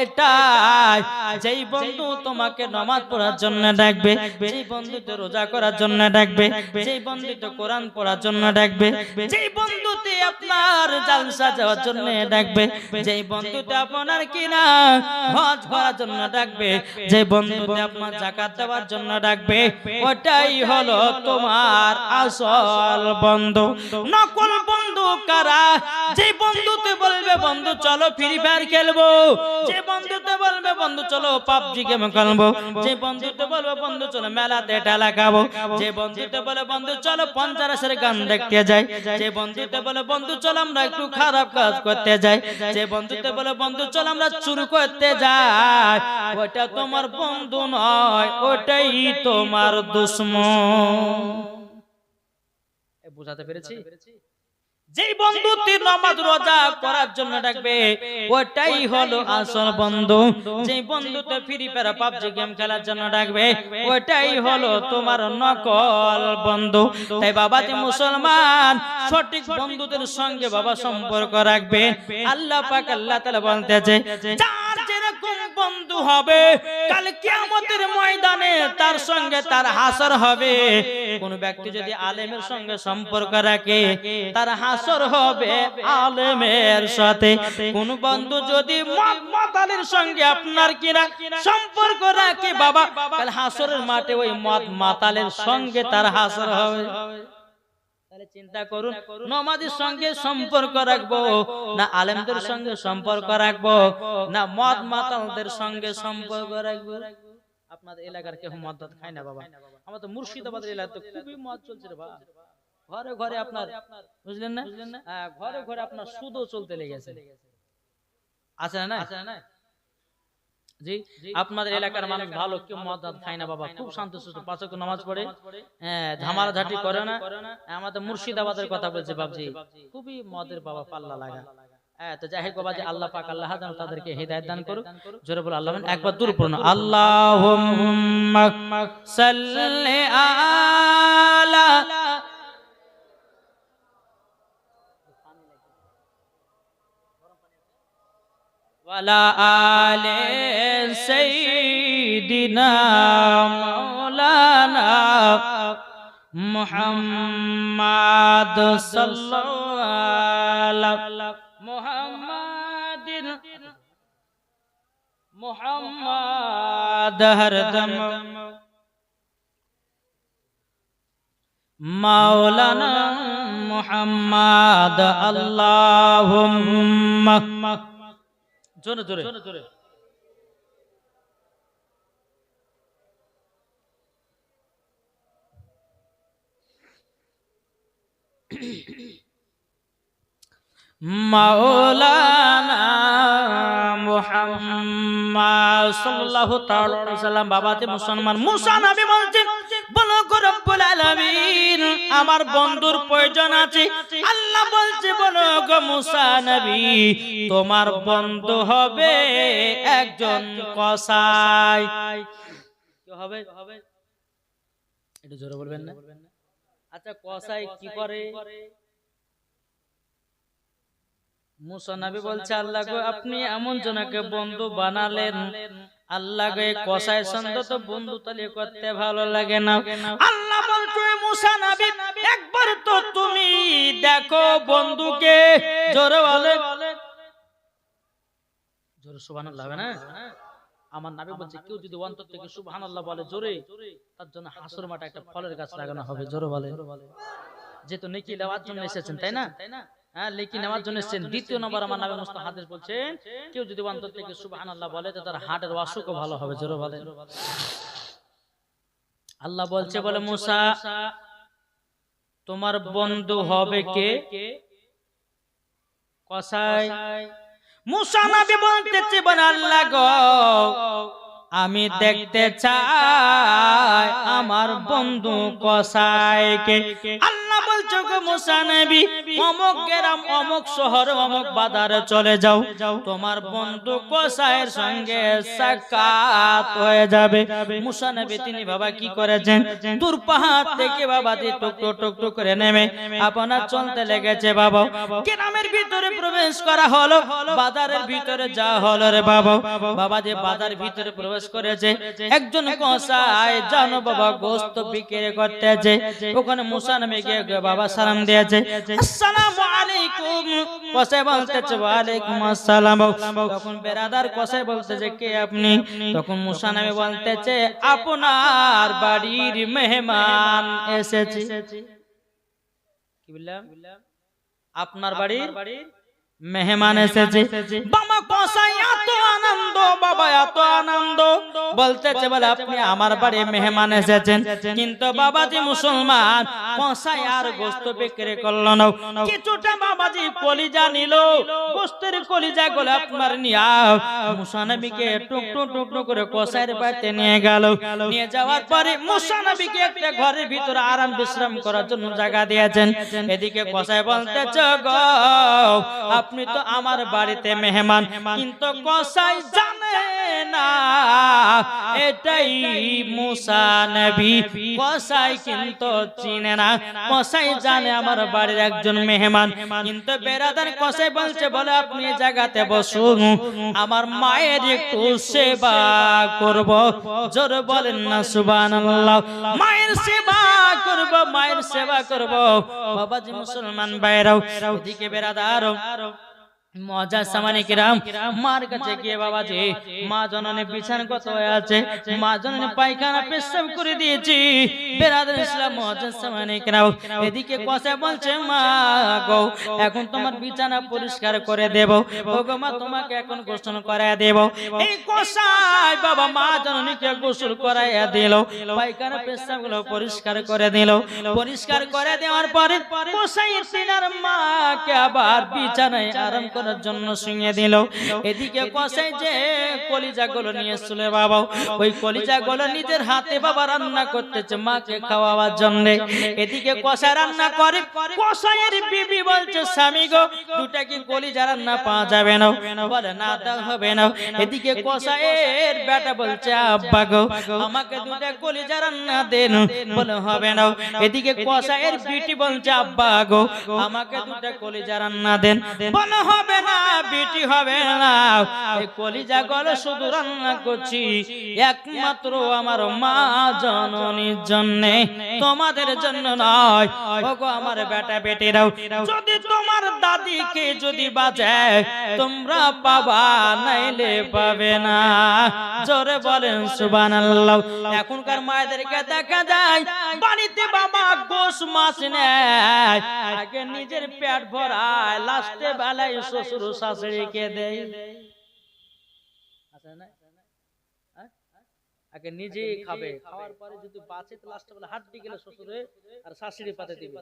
এটাই, যেই বন্ধু তোমাকে নামাজ পড়ার জন্য ডাকবে, যেই বন্ধুতে রোজা করার জন্য ডাকবে, যেই বন্ধুতে কোরআন পড়ার জন্য ডাকবে, যেই বন্ধুতে আপনার জালসা যাওয়ার জন্য ডাকবে, যেই বন্ধুতে আপনার কিনা হজ করার জন্য ডাকবে, যেই বন্ধুতে আপনার যাকাত দেওয়ার জন্য ডাকবে, ওটাই হলো তোমার আসল বন্ধু। নকল বন্ধু কারা? যে বন্ধুতে বলবে বন্ধু চলো ফ্রি ফায়ার খেলবো, যে বন্ধুতে বলবে বন্ধু চলো পাবজি গেম খেলবো, যে বন্ধুতে বলবে বন্ধু চলো মেলাতে ঠেলা খাবো, যে বন্ধুতে বলে বন্ধু চলো পঞ্চাশের গান দেখতে যাই, যে বন্ধুতে বলে বন্ধু চলো আমরা একটু খারাপ কাজ করতে যাই, যে বন্ধুতে বলে বন্ধু চলো আমরা চুরি করতে যাই, ওটা তোমার বন্ধু নয়, ওটাই তোমার দুশমন। বুঝাতে পেরেছি? যেই বন্ধু তুই নামাজ রোজা করার জন্য ডাকবে ওটাই হলো আসল বন্ধু। যেই বন্ধুতে ফ্রি ফায়ার পাবজি গেম খেলার জন্য ডাকবে ওটাই হলো তোমার নকল বন্ধু। তাই বাবাজি মুসলমান সঠিক বন্ধুদের সঙ্গে বাবা সম্পর্ক রাখবে। আল্লাহ পাক আল্লাহ তাআলা বলতেছে যার যেরকম বন্ধু হবে কাল কিয়ামতের ময়দানে তার সঙ্গে তার হাসর হবে। কোন ব্যক্তি যদি আলেমের সঙ্গে সম্পর্ক রাখে তার হাসর হবে আলেমের সাথে। কোন বন্ধু যদি মাতালের সঙ্গে আপনার কিনা সম্পর্ক রাখে বাবা কাল হাসরের মাঠে ওই মাতালের সঙ্গে তার হাসর হবে। তাহলে চিন্তা করুন নামাজের সঙ্গে সম্পর্ক রাখবো না আলেমদের সঙ্গে সম্পর্ক রাখবো না মদ মাতালদের সঙ্গে সম্পর্ক রাখবো। আপনাদের এলাকার কেউ মদ খায় না বাবা, আমাদের মুর্শিদাবাদের এলাকাতে খুবই মদ চলছে রে বাবা। ঘরে ঘরে আপনার বুঝলেন না, ঘরে ঘরে আপনার সুদও চলতে লেগেছে। আছে না না জি? আপনাদের এলাকার মানুষ ভালো, কেউ মদ খায় না বাবা, খুব শান্তশিষ্ট, পাঁচ ওয়াক্ত নামাজ পড়ে, ঝামাঝাটি করে না। আমাদের মুর্শিদাবাদের কথা বলছে বাবজি, খুবই মদের বাবা পাল্লা লাগা। তো যাই হোক বাবা, যে আল্লাহ পাক আল্লাহ তাদেরকে হিদায়াত দান করুক। জোরে বলে আল্লাহ, একবার দূর পড়ুন আল্লাহুম্মা সাল্লি আলা ওয়ালা আলে সাইয়্যিদিনা মাওলানা মুহাম্মাদ সাল্লাল্লাহু মুহাম্মাদিন মুহাম্মাদ হরদম মাওলানা মুহাম্মাদ আল্লাহুম্মা জোরে জোরে মাওলানা মুহাম্মদ সাল্লাল্লাহু তাআলা আলাইহি সাল্লাম। বাবাতে মুসলমান মুসা নবী বলছেন বলো গো রব্বুল আলামিন আমার বন্ধুর প্রয়োজন আছে। আল্লাহ বলছে বলো গো মুসা নবী তোমার বন্ধু হবে একজন কসাই। কি হবে একটু জোরে বলবেন না? আচ্ছা কসাই কি করে? মুসা নবী বলছে আল্লাহ গো আপনি এমন জনকে বন্ধু বানালেন, আল্লাহ গো কসাই সঙ্গে তো বন্ধু তালি করতে ভালো লাগে না। আল্লাহ বলছে মুসা নবী একবার তো তুমি দেখো বন্ধুকে। জোরে বলে জোরে সুবহানাল্লাহ হবে না? আমার নবী বলছে কেউ যদি অন্তর থেকে সুবহানাল্লাহ বলে জোরে, তার জন্য হাসর মাঠে একটা ফলের গাছ লাগানো হবে। জোরে বলে, যেহেতু নেকি দেওয়ার জন্য এসেছেন তাই না? লেকি নেওয়ার জন্য এসেছেন। দ্বিতীয় নম্বর আমার নবী মুস্তাফা হাদিস বলছেন কেউ যদি অন্তর থেকে সুবহানাল্লাহ বলে তো তার হার্টের অসুখও ভালো হবে। জোরে বলে। আল্লাহ বলছে বলে মুসা তোমার বন্ধু হবে কে? কসাই। মুসা নবী বলতেছে বলে আল্লাহ গো আমি দেখতে চাই আমার বন্ধু কসাইকে। আল্লাহ বলছো গো মুসা নবী অমুক গ্রাম অমুক শহর অমুক বাজারে চলে যাও, তোমার বন্ধু কসাইয়ের সঙ্গে সাক্ষাৎ হয়ে যাবে। মুসা নবী তিনি বাবা কি করেছেন দূর পাহাড় থেকে বাবা দিয়ে টুক টুক টুক করে নেমে আপনার চলতে লেগেছে। বাবা গ্রামের ভিতরে প্রবেশ করা হলো, বাজারের ভিতরে যা হলো রে বাবা। বাবা যে বাজার ভিতরে প্রবেশ করেছে একজন কসাই জানো বাবা গোশত বিক্রি করতেছে। ওখানে মুসা নবী গিয়ে বাবা সালাম দিয়েছে, আসসালামু আলাইকুম। কসাই বলতেছে ওয়া আলাইকুম আসসালাম। তখন বেরাদার কসাই বলতেছে কে আপনি? তখন মুসা নবী বলতেছে আপনার বাড়ির মেহমান এসেছে। কি বললাম? আপনার বাড়ির মেহমান এসেছে। বাবা কসাই এত আনন্দ, বাবা এত আনন্দ, বলতেছে বলে আপনি আমার বাড়ি মেহমান এসেছেন, কিন্তু বাবাজি মুসলমান কসাই আর গোস্ত বিক্রি করলো না, কিছুটা বাবাজি কলিজা নিল, গোস্তের কলিজা গুলো আপনার নিয়া মুসা নবীকে টুকটু টুকটু করে কসাইয়ের বাড়িতে নিয়ে গেল। নিয়ে যাওয়ার পরে মুসা নবীকে একটা ঘরের ভিতরে আরাম বিশ্রাম করার জন্য জায়গা দিয়েছেন। এদিকে কসাই বলতেছে গো আপনি তো আমার বাড়িতে মেহমান, কিন্তু কসাই জানে না এটাই মুসা নবী, কসাই কিন্তু চিনে না, কসাই জানে আমার বাড়ির একজন মেহমান। কিন্তু বেরাদার কসাই বলছে বলে আপনি এই জায়গাতে বসুন, আমার মায়ের একটু সেবা করব, জোরে বলেন না সুবহানাল্লাহ। মায়ের সেবা করব, মায়ের সেবা করব। বাবাজি মুসলমান ভাইরাও, এদিকে বেরাদার মজা সামানে কিরাম মার কাছে গিয়ে বাবাজি মা জননী বিছানাগত হয়ে আছে, মা জননী পায়খানা পেশাব করে দিয়েছি। বেরাদার ইসলাম মজা সামানে কিরাম, এদিকে কসাই বলছে মা গো এখন তোমার বিছানা পরিষ্কার করে দেব, ও গো মা তোমাকে এখন গোসল করায় দেব। এই কসাই বাবা মা জননীকে গোসল করাইয়া দিল, পায়খানা পেশাব গুলো পরিষ্কার করে দিল। পরিষ্কার করে দেওয়ার পরে কসাই সিনার মাকে আবার বিছানায় আরাম করার জন্য শুইয়ে দিল। এদিকে কসাই যে কলিজা গুলো নিয়ে চলে বাবা, ওই কলিজা গুলো নিজের হাতে বাবা রান্না করতেছে মাকে খাওয়াবার জন্য। এদিকে কসাই রান্না করে, কসাইয়ের বিবি বলছে স্বামী গো দুটা কি কলিজা রান্না পাওয়া যাবে না, বলে না তা হবে না। এদিকে কসাইয়ের বেটা বলছে আব্বা গো আমাকে দুটা কলিজা রান্না দেন, বলে হবে না। এদিকে কসাইয়ের বিটি বলছে আব্বা গো আমাকে দুটা কলিজা রান্না দেন, বলে হবে না বিটি হবে না, এই কলিজা গলে শুধু রান্না করছি একমাত্র আমার মা জননীর জন্য, তোমাদের জন্য নয়। ওগো আমার বেটা বেটিরাও, যদি তোমার দাদিকে যদি বাঁচায় তোমরা পাবা, নাইলে পাবে না, জোরে বলেন সুবহানাল্লাহ। এখনকার মায়েদেরকে দেখা যায় বাড়িতে বাবা গোশ মাছ নেয়, আগে নিজের পেট ভরায়, লাস্টে বেলায় শ্বশুর শাশুড়িকে দেয়। আগে নিজে খাবে, খাওয়ার পরে যদি বাঁচে তো লাস্টে বেলা হাড্ডি গেলে শ্বশুরে আর শাশুড়ি পাতে দিবে।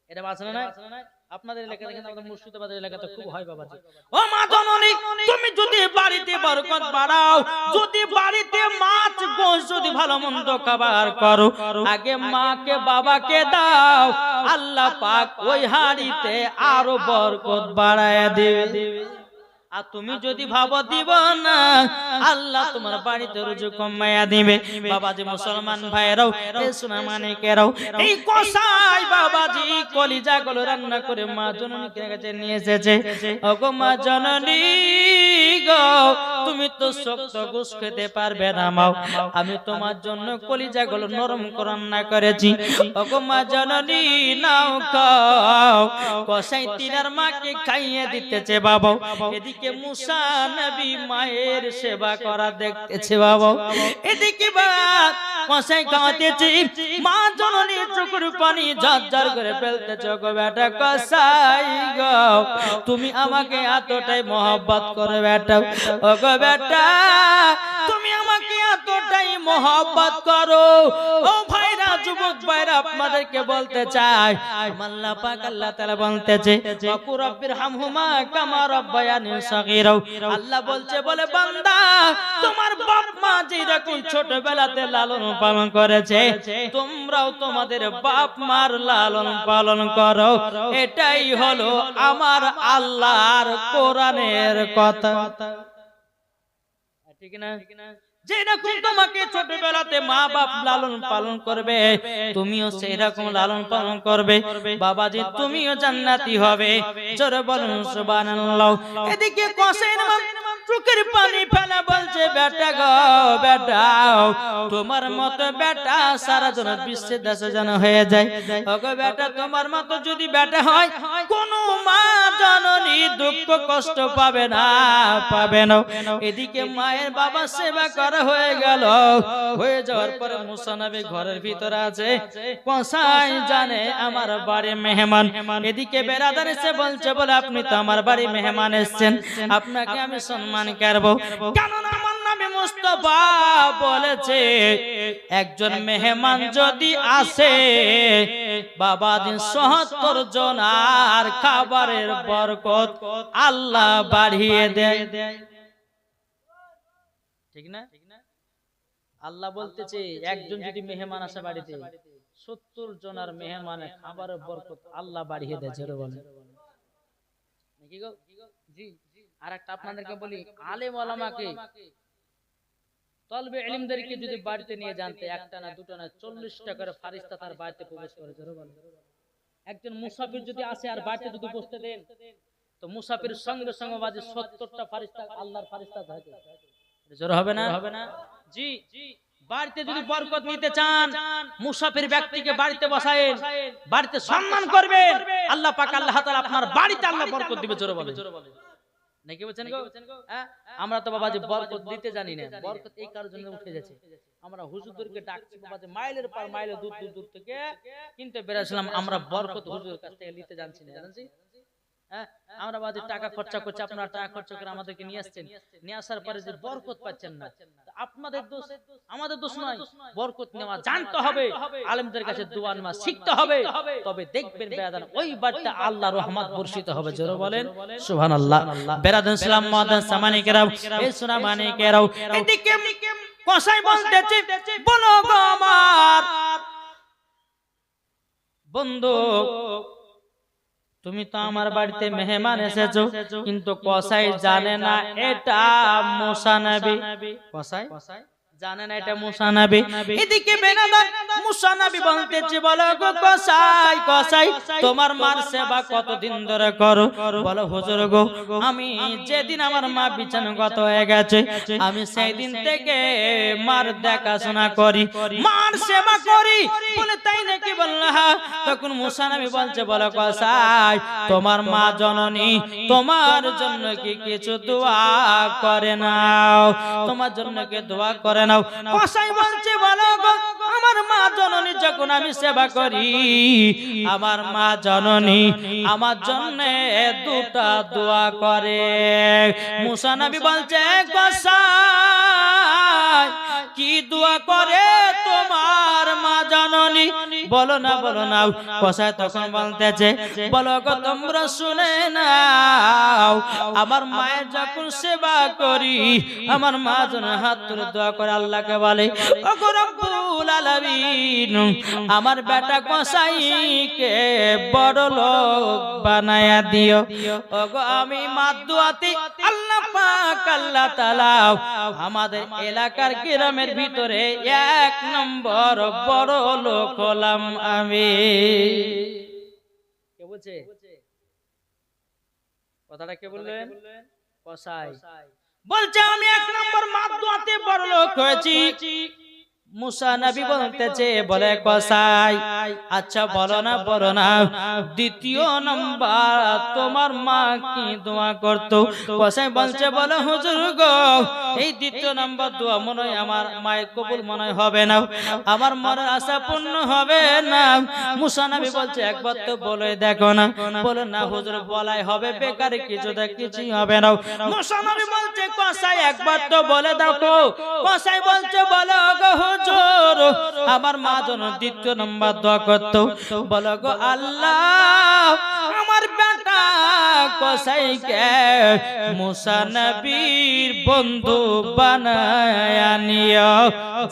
এটা বাঁচে না? আপনাদের এলাকাতে কিন্তু আমাদের মুর্শিদাবাদের এলাকাতে খুব হয় বাবাজি। ও মা জননী তুমি যদি বাড়িতে বরকত বাড়াও, যদি বাড়িতে মাছ গোশ যদি ভালো মন্দ খাবার করো, আগে মাকে বাবাকে দাও, আল্লাহ পাক ওই হাড়িতে আরো বরকত বাড়ায়া দেবে। আর তুমি যদি ভাবো দিব না, আল্লাহ তোমার বাড়িতে রুজু কমায়া দিবে। বাবাজি মুসলমান ভাইরাও, এ সোনা মানিকেরাও, এই কসাই বাবাজি কলিজা গুলো রান্না করে মা জননীর কাছে নিয়ে এসেছে। ওগো মা জননী গো তুমি তো শক্ত গোশ খেতে পারবে না, মাও আমি তোমার জন্য কলিজা গুলো নরম রান্না করেছি। ওগো মা জননী নাও খাও। কসাই তিনার মাকে খাইয়ে দিতেছে বাবা, এদিকে মুসা নবী মায়ের সেবা করা দেখতেছে বাবা। এদিকে কসাই খাওয়াতেছে, মা জননী চোখের পানি ঝরঝর করে ফেলতেছে। গো বেটা কসাই গো তুমি আমাকে এতটাই মহব্বত করো বেটা, ও গো বেটা তুমি আমাকে এতটাই মহব্বত করো। ও ভাইরা যুবক ভাইরা আপনাদেরকে বলতে চাই আল্লাহ পাক আল্লাহ তাআলা বলতেছে ওয়া রাব্বির হামহুমা কামা রাব্বায়ানি সাগীরা। আল্লাহ বলছে বলে বান্দা তোমার বাপ মা যেরকম ছোটবেলাতে লালন পালন করেছে তোমরাও তোমাদের বাপ মার লালন পালন করো। এটাই হলো আমার আল্লাহর কোরআনের কথা, ঠিক না? যেরকম তোমাকে ছোটবেলাতে মা বাপ লালন পালন করবে তুমিও সেই রকম লালন পালন করবে বাবাজি, তুমিও জান্নাতি হবে। জোরে বলুন সুবহানাল্লাহ। এদিকে কসাইয়ের চোখের পানি ফেলে বলছে বেটা গো বেটা, তোমার মতো বেটা সারা জন বিশ্বে দেশে যেন হয়ে যায়। ওগো বেটা, তোমার মতো যদি বেটা হয় কোন মা জননী দুঃখ কষ্ট পাবে না, পাবে না। এদিকে মায়ের বাবা সেবা করা হয়ে গেল, হয়ে যাওয়ার পরে মুসা নবী ঘরের ভিতরে আছে, কসাই জানে আমার বাড়ি মেহমান। এদিকে বেরাদার এসে বলছে বলে আপনি তো আমার বাড়ি মেহমান এসেছেন, আপনাকে আমি সম্মান করব, কেননা আমার নবী মুস্তাফা বলেছে একজন মেহমান যদি আসে বাবা দিন ৭০ জন আর খাবারের বরকত আল্লাহ বাড়িয়ে দেয়। ঠিক না? আল্লাহ বলতেছে একজন যদি মেহমান আসে বাড়িতে ৭০ জনের মেহমানের খাবারের বরকত আল্লাহ বাড়িয়ে দেয়। জোরে বলেন নাকি গো? জি। আর একটা আপনাদেরকে বলি, আলেম ওলামাকে তলবে ইলমদেরকে যদি বাড়িতে নিয়ে জানতে একটা না দুটো না 40টা করে ফারিস্তা তার বাড়িতে প্রবেশ করে। জোরে বলেন। একজন মুসাফির যদি আসে আর বাড়িতে যদি বসতে দেন তো মুসাফির সঙ্গে সঙ্গে বাজে 70টা ফারিস্তা আল্লাহর ফারিস্তা থাকে। জোরে হবে না? জি। বাড়িতে যদি বরকত নিতে চান মুসাফির ব্যক্তিকে বাড়িতে বসায়েন, বাড়িতে সম্মান করবেন, আল্লাহ পাক আল্লাহ তাআলা আপনার বাড়িতে আল্লাহ বরকত দিবে। জোরে বলেন নাকি বলছেন গো? আমরা তো বাবা যে বরকত দিতে জানি না, বরকত এই কারোর জন্য উঠে যাচ্ছে। আমরা হুজুরদেরকে ডাকছি বাবা যে মাইলের পর মাইল দূর দূর দূর থেকে কিনতে বেরাছিলাম, আমরা বরকত হুজুরের কাছ থেকে নিতে জানছি না, জানছি? আমরা বাদে টাকা খরচা করছি, আপনারা টাকা খরচা করে আমাদেরকে নিয়ে আসছেন, নিয়ে আসার পরে যে বরকত পাচ্ছেন না, আপনাদের দোষ, আমাদের দোষ নয়। বরকত নেওয়া জানতে হবে, আলেমদের কাছে দোয়া নেওয়া শিখতে হবে, তবে দেখবেন বেরাদান ওই বাড়িতে আল্লাহর রহমত বর্ষিত হবে। জোরে বলেন সুবহানাল্লাহ। বেরাদান সালাম মাদান সামানিকেরাও, এই সোনা মানিকেরাও, এদিকে কসাই বলতেছে বলো গো আমার বন্ধু, তুমি তো আমার বাড়িতে মেহমান এসেছো, কিন্তু কসাই জানে না এটা মুসা নবী। কসাই জানে না এটা মুসা নবী। এদিকে বেনাদার মুসা নবী বলতেছে বলো গো কসাই, কসাই তোমার মার সেবা কতদিন ধরে করো? বলো হুজুর গো, আমি যেদিন আমার মা বিছানাগত হয়ে গেছে আমি সেই দিন থেকে মার দেখাশোনা করি, মার সেবা করি। বলে তাই নাকি? বলল হ্যাঁ। তখন মুসা নবী বলছে বলো কসাই তোমার মা জননী তোমার জন্য কি কিছু দোয়া করে নাও? তোমার জন্য কি দোয়া করে নাও? কসাই বলছে বলো গো আমার মা জননী যখন আমি সেবা করি আমার মা জননী আমার জন্য দুটা দোয়া করে। মুসা নবী বলছে কসাই কি দোয়া করে তোমার মা জননী? বলো না, বলো না। কসাই তখন বলতেছে বলো গো তোমরা শুনে নাও, আমার মায়ের যখন সেবা করি আমার মা যেন হাত তুলে দোয়া করে আল্লাহকে বলে ওগো রব্বুল আলামিন আমার বেটা কসাইকে বড় লোক বানায়া দিও। ওগো আমি মা দোয়াতে আল্লাহ পাক আল্লাহ তাআলা আমাদের এলাকার গ্রামের ভিতরে 1 নম্বর বড় লোক হলাম আমি। কে বলছে কথাটা? কে বললেন? কসাই বলছে আমি 1 নম্বর মা দোয়াতে বড় লোক হয়েছি। মুসা নবী বলতেছে বলে কসাই আচ্ছা বলো না, বলো না দ্বিতীয় নম্বর তোমার মা কি দোয়া করতো? কসাই বলছে বলো হুজুর গো এই দ্বিতীয় নম্বর দোয়া মনে হয় আমার মায়ের কবুল মনে হবে না, আমার মনের আশা পূর্ণ হবে না। মুসা নবী বলছে একবার তো বলে দেখো না। বলে না হুজুর বলাই হবে বেকার, কিছুই হবে না। মুসা নবী বলছে কসাই একবার তো বলে দেখো। কসাই বলছে বলো গো হুজুর আমার মা যেন দ্বিতীয় নম্বর দোয়া করতো। বলো গো আল্লাহ আমার বেটা কসাইকে মুসা নবীর বন্ধু বানায়া নিও,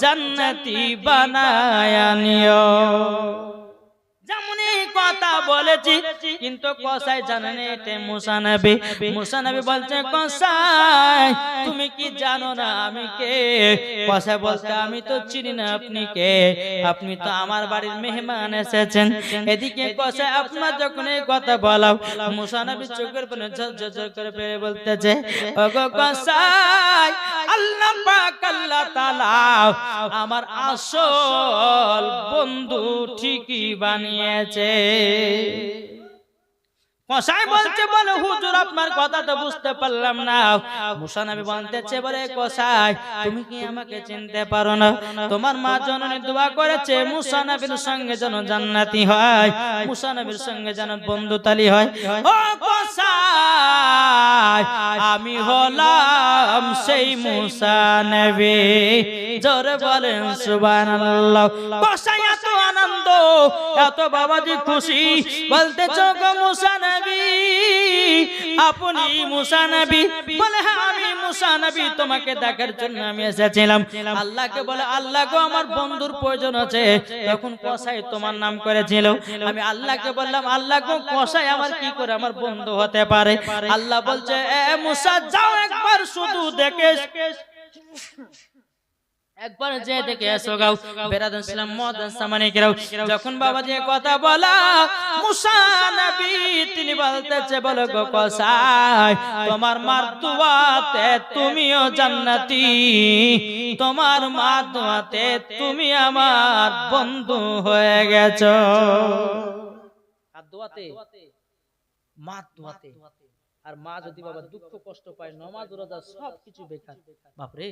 জান্নাতি বানায়া নিও। যেমনই কথা বলেছি, কিন্তু কসাই জানে না এটা মুসা নবী। মুসা নবী বলছে কসাই তুমি কি জানো না আমি কে? কসাই বলতে আমি তো চিনি না আপনি কে, আপনি তো আমার বাড়ির মেহমান এসেছেন। এদিকে কসাই আপনার যখন এই কথা বলাও, মুসা নবী চোখের পানি ঝরঝর করে বেড়ে বলতেছে ওগো কসাই আল্লাহ পাক আল্লাহ তাআলা আমার আসল বন্ধু ঠিকই বানিয়েছে। কসাই বলছে বলে হুজুর আপনার কথা তো বুঝতে পারলাম না। মুসা নবী বলতেছে বলে কসাই তুমি কি আমাকে চিনতে পারো না? তোমার মা জননী দোয়া করেছে মুসা নবীর সঙ্গে যেন জান্নাতি হয়, মুসা নবীর সঙ্গে যেন বন্ধুতালি হয়। ও কসাই আমি হলাম সেই মুসা নবী। জোরে বলেন সুবহানাল্লাহ। কসাই এত আনন্দ এত বাবাজি খুশি, বলতেছে গো মুসা নবী আপনি মুসা নবী? বলে হ্যাঁ আমি মুসা নবী, তোমাকে দেখার জন্য আমি এসেছিলাম। আল্লাহকে বলে আল্লাহ গো আমার বন্ধুর প্রয়োজন আছে। তখন কসাই তোমার নাম করেছিল। আমি আল্লাহকে বললাম আল্লাহ গো কসাই আমার কি করে আমার বন্ধু হতে পারে? আল্লাহ বলছে এ মুসা যাও একবার শুধু দেখে একবার যে দেখে এসো গাও। বেরাদান সালাম মুআদ্দান সামানে কেরাও যখন বাবা যে কথা বলা মুসা নবী তিনি বলতেছে বলো গো কসাই তোমার মার দুয়াতে তুমিও জান্নাতি, তোমার মার দুয়াতে তুমি আমার বন্ধু হয়ে গেছো। আর দুয়াতে মার দুয়াতে, আর মা যদি বাবা দুঃখ কষ্ট পায় নামাজ রোজা সবকিছু বেকার। বাপরে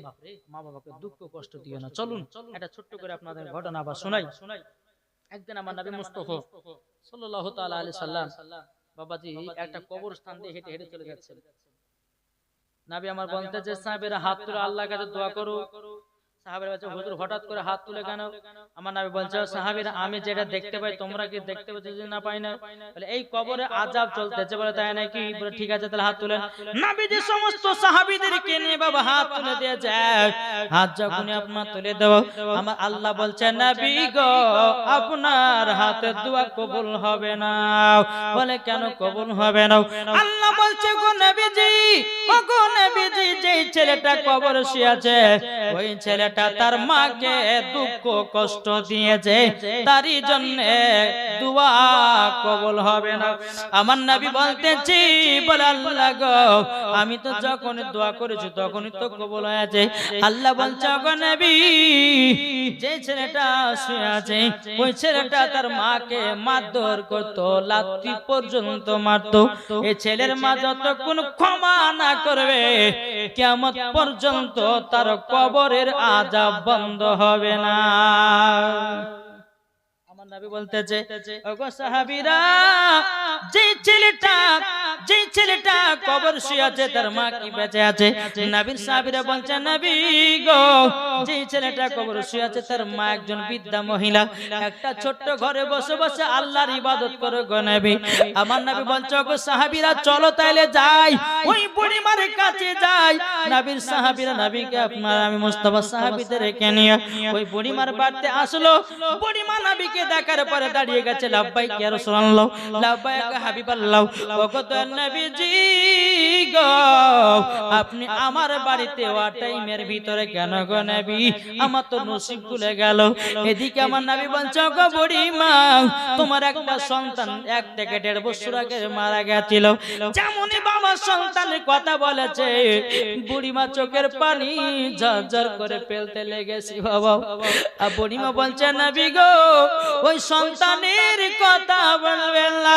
মা বাবাকে দুঃখ কষ্ট দিও না। চলুন একটা ছোট্ট করে আপনাদের ঘটনা আবার শোনাই। একদিন আমার নবী মুস্তাফা সাল্লাল্লাহু তাআলা আলাইহি সাল্লাম বাবাজি একটা কবরস্থান দিয়ে হেঁটে হেঁটে চলে যাচ্ছেন। নবী আমার বলতে যে সাহাবীরা হাত তুলে আল্লাহর কাছে দোয়া করো। সাহাবীরা বলছে হুজুর হঠাৎ করে হাত তুলে কেন? আমার নবী বলছে সাহাবীরা আমি যেটা দেখতে পাই তোমরা কি দেখতে পাচ্ছ যে না পাই না? বলে এই কবরে আযাব চলতেছে। বলে তাই নাকি? বলে ঠিক আছে তাহলে হাত তুলেন। নবী যে সমস্ত সাহাবীদেরকে নিয়ে বাবা হাত তুলে দিয়েছে। হাত যখনই আপনার তুলে দাও আমার আল্লাহ বলছে নবী গো আপনার হাতে দোয়া কবুল হবে না। বলে কেন কবুল হবে না? আল্লাহ বলছে গো নবীজি ও গো নবীজি যেই ছেলেটা কবরে শুয়ে আছে ওই ছেলেটা তার মাকে দুঃখ কষ্ট দিয়েছে, তারই জন্য দোয়া কবুল হবে না। আমার নবী বলতেছি বলে আল্লাহ গো আমি তো যখন দোয়া করেছি তখনই তো কবুল হয়েছে। আল্লাহ বলছে গো নবী যে ছেলেটা শুয়ে আছে ওই ছেলেটা তার মাকে মারধর করতো, লাথি পর্যন্ত মারতো। এই ছেলের মা যতক্ষণ ক্ষমা না করবে কিয়ামত পর্যন্ত তার কবরের আযাব বন্ধ হবে না। আমার নবী বলতেছে ওগো সাহাবীরা যেই ছেলেটা কবর শুয়ে আছে তার মা কি বেঁচে আছে? নবীর সাহাবীরা বলছে নবী গো যেই ছেলেটা কবর শুয়ে আছে তার মা একজন বৃদ্ধা মহিলা, একটা ছোট্ট ঘরে বসে বসে আল্লাহর ইবাদত করে গো নবী। আমার নবী বলছে ওগো সাহাবীরা চলো তাইলে যাই ওই বুড়িমার কাছে যাই। নবীর সাহাবীরা নবীকে আপনার আমি মুস্তাফা সাহাবীদেরকে নিয়ে ওই বুড়িমার বাড়িতে আসলো। বুড়িমা নবীকে দেখার পরে দাঁড়িয়ে গেছে লাব্বাইক ইয়া রাসূলুল্লাহ, লাব্বাইক হাবিবাল্লাহ। ওগো দয়ার নবীজি গো আপনি আমার বাড়িতে ওয়া টাইমের ভিতরে কেন গো নবী? আমার তো নসিব খুলে গেল। এদিকে আমার নবী বলছে গো বুড়িমা তোমার একটা সন্তান 1 থেকে 1.5 বছর আগে মারা গেছিল। যেমনই বাবা সন্তানের কথা বলেছে বুড়িমা চোখের পানি ঝরঝর করে ফেলতে লেগেছে বাবা। আর বুড়িমা বলছে নবী গো ওই সন্তানের কথা বলবেন না।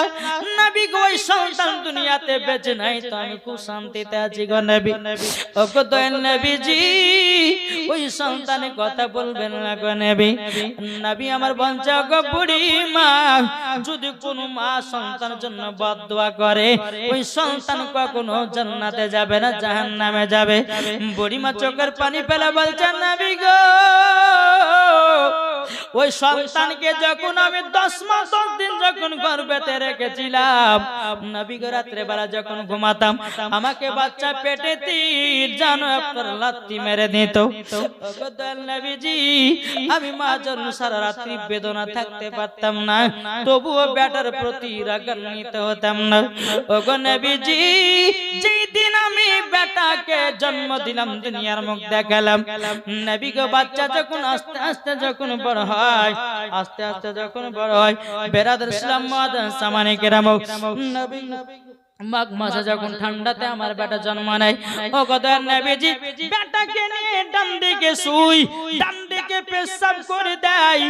নবী গো ওই সন্তান দুনিয়াতে বেঁচে নাই তো আমি খুব শান্তিতে আছি গো নবী। ওগো দয়াল নবীজি ওই সন্তানের কথা বলবেন না গো নবী। নবী আমার বলছে গো বুড়িমা যদি কোনো মা সন্তানের জন্য বদদোয়া করে ওই সন্তান কখনো জান্নাতে যাবে না জাহান্নামে যাবে। বুড়িমা চোখের পানি ফেলে বলছে নবী গো ওই সন্তানকে যখন আমি 10 মাস 10 দিন যখন গর্ভেতে রেখেছিলাম, নবী গো রাত্রে বেলা যখন ঘুমাতাম আমাকে বাচ্চা পেটে তীর জানো আপনার লাথি মেরে দিত। ওগো দয়াল নবীজি, আমি মা জন্য সারা রাত্রি বেদনা থাকতে পারতাম না, তবুও বেটার প্রতি রাগান্বিত হতাম না। ওগো নবীজি, যেই দিন আমি বেটাকে জন্ম দিলাম, দুনিয়ার মুখ দেখালাম, নবী গো বাচ্চা যখন আস্তে আস্তে যখন বড় হয়, আস্তে আস্তে যখন বড় হয়, বেরাদর ইসলাম মাদান সামানে কেরাম, নবী মাঘ মাসে যখন ঠান্ডাতে আমার বেটা জন্ম নেয়, ও কথা নবীজি বেটাকে নিয়ে ডান দিকে শুই, ডান দিকে পেশাব করে দেয়,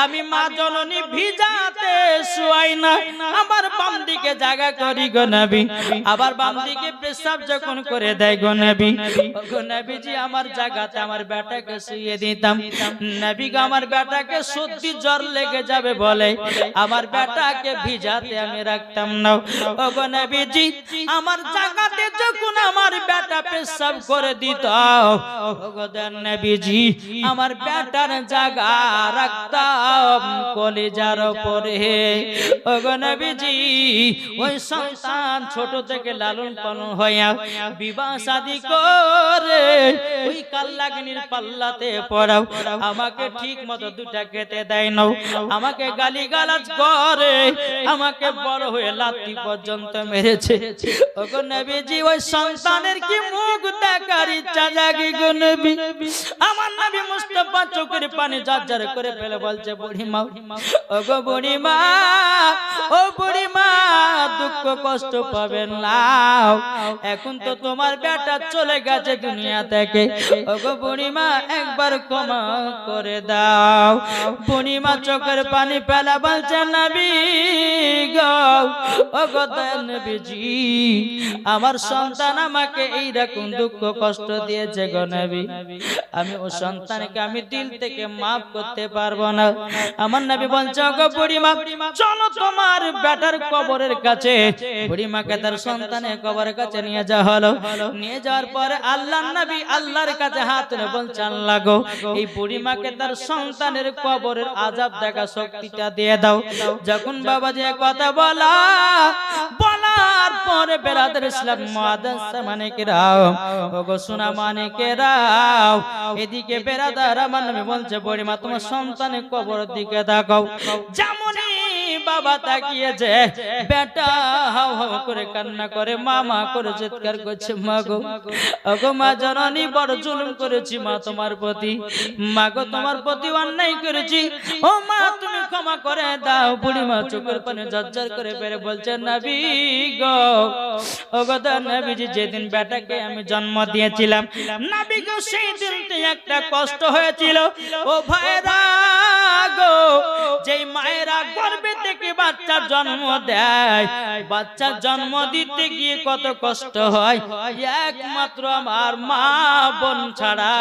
আমি মা জননী ভিজাতে শুয়াই না, আমার বাম দিকে জায়গা করি গো নবী, আবার বাম দিকে পেশাব যখন করে দেয় গো নবী, গো নবীজি আমার জায়গাতে আমার বেটাকে শুইয়ে দিতাম। নবী গো আমার বেটাকে সর্দি জ্বর লেগে যাবে বলে আমার বেটাকে ভিজাতে আমি রাখতাম না। ও গো নবীজি, আমার জায়গাতে যখন আমার বেটা পেশাব করে দিত, নবীজি আমার বেটার জায়গা রাখতাম কলিজার উপরে। ওগো নবীজি, ওই সন্তান ছোট থেকে লালন পালন হইয়া বিবাহ শাদী করে ওই কাল্লাগনির পাল্লাতে পড়াও, আমাকে ঠিক মতো দুটা খেতে দেয় না, আমাকে গালিগালাজ করে, আমাকে বড় হয়ে লাথি পর্যন্ত মেরেছে। ওগো নবীজি, ওই সন্তানের কি মুখ দেখার ইচ্ছা জাগে গো নবী? আমার নবী মুস্তাফা চোখের পানি ঝরঝর করে ফেলে বলছে, বুড়িমা, ওগো বুড়িমা, ও বুড়িমা, দুঃখ কষ্ট পাবেন না, এখন তো তোমার বেটা চলে গেছে দুনিয়া থেকে, ওগো বুড়িমা একবার ক্ষমা করে দাও। বুড়িমা চোখের পানি ফেলা বলছে, নবী গো, ওগো দয়াল নবীজি, আমার সন্তান আমাকে এইরকম দুঃখ কষ্ট দিয়েছে গো নবী, আমি ও সন্তানকে আমি দিল থেকে মাফ করতে পারবো না। আমার নবী বলছে, ওগো বুড়িমা, চলো তোমার বেটার কবরের কাছে। বুড়িমাকে তার সন্তানের কবরের কাছে নিয়ে যাওয়া হলো। নিয়ে যাওয়ার পরে আল্লাহর নবী আল্লাহর কাছে হাত তুলে বলছে, আল্লাহ গো, এই বুড়িমাকে তার সন্তানের কবরের আযাব দেখা শক্তিটা দিয়ে দাও। যখন বাবাজি কথা বলার পরে বেরাদার ইসলাম মাদ্রাসা মানে কেরাও, ওগো সোনা মানে কেরাও, এদিকে বেরাদার আমার নবী বলছে, বুড়িমা তোমার সন্তানের কবরের দিকে তাকাও। যেমনই বাবা তাকিয়েছে, বেটা হাও হাও করে কান্না করে, মামা করে চিৎকার করছে, মা গো, ওগো মা জননী, বড় জুলুম করেছি মা তোমার প্রতি, মা গো তোমার প্রতি অন্যায় করেছি, ও মা তুমি ক্ষমা করে দাও। বুড়িমা চোখের পানি ঝরঝর করে বেরে বলছে, নবী গো, ওগো নবীজি, যেদিন বেটাকে আমি জন্ম দিয়েছিলাম, নবী গো, সেই দিনতে একটা কষ্ট হয়েছিল। ও ভাইরা গো, যেই মায়েরা গর্ভে থেকে বাচ্চা জন্ম দেয়, বাচ্চা জন্ম দিতে গিয়ে কত কষ্ট হয়, একমাত্র আমার মা বোন ছাড়া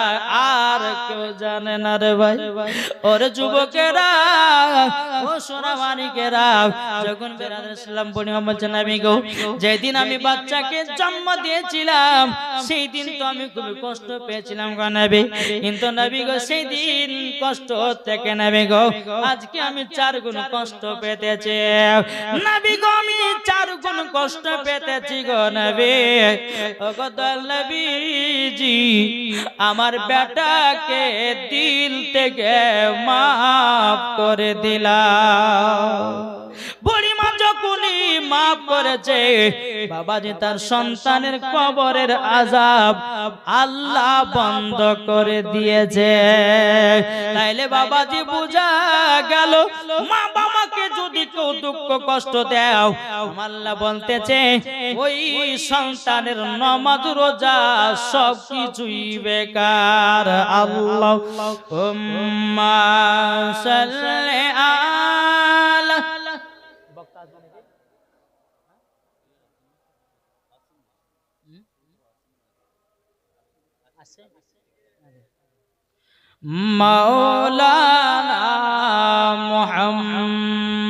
আর কেউ জানে না রে ভাই। ওরে যুবকেরা, ও সোনা মানিকেরা, যখন বেরাদার ইসলাম বুড়িমা বলছে, নবী গো, যেদিন আমি বাচ্চাকে জন্ম দিয়েছিলাম সেই দিন তো আমি খুবই কষ্ট পেয়েছিলাম গো নবী, কিন্তু নবী গো সেই দিন কষ্ট থেকে নবী গো আজকে আমি 4 গুণ কষ্ট পেতেছি। নবী গো, আমি 4 গুণ কষ্ট পেতেছি গো নবী। ওগো দয়াল নবীজি, আমার বেটাকে দিল থেকে মাফ করে দিলাম। বুড়িমা যখনই মাফ করেছে, বাবাজি তার সন্তানের কবরের আযাব আল্লাহ বন্ধ করে দিয়েছে। তাইলে বাবাজি বুঝা গেল, মা বাবাকে যদি কেউ দুঃখ কষ্ট দাও, আল্লাহ বলতেছে ওই সন্তানের নামাজ রোজা সব কিছুই বেকার। আল্লাহুম্মা সাল্লি আলা মাওলানা মুহাম্মদ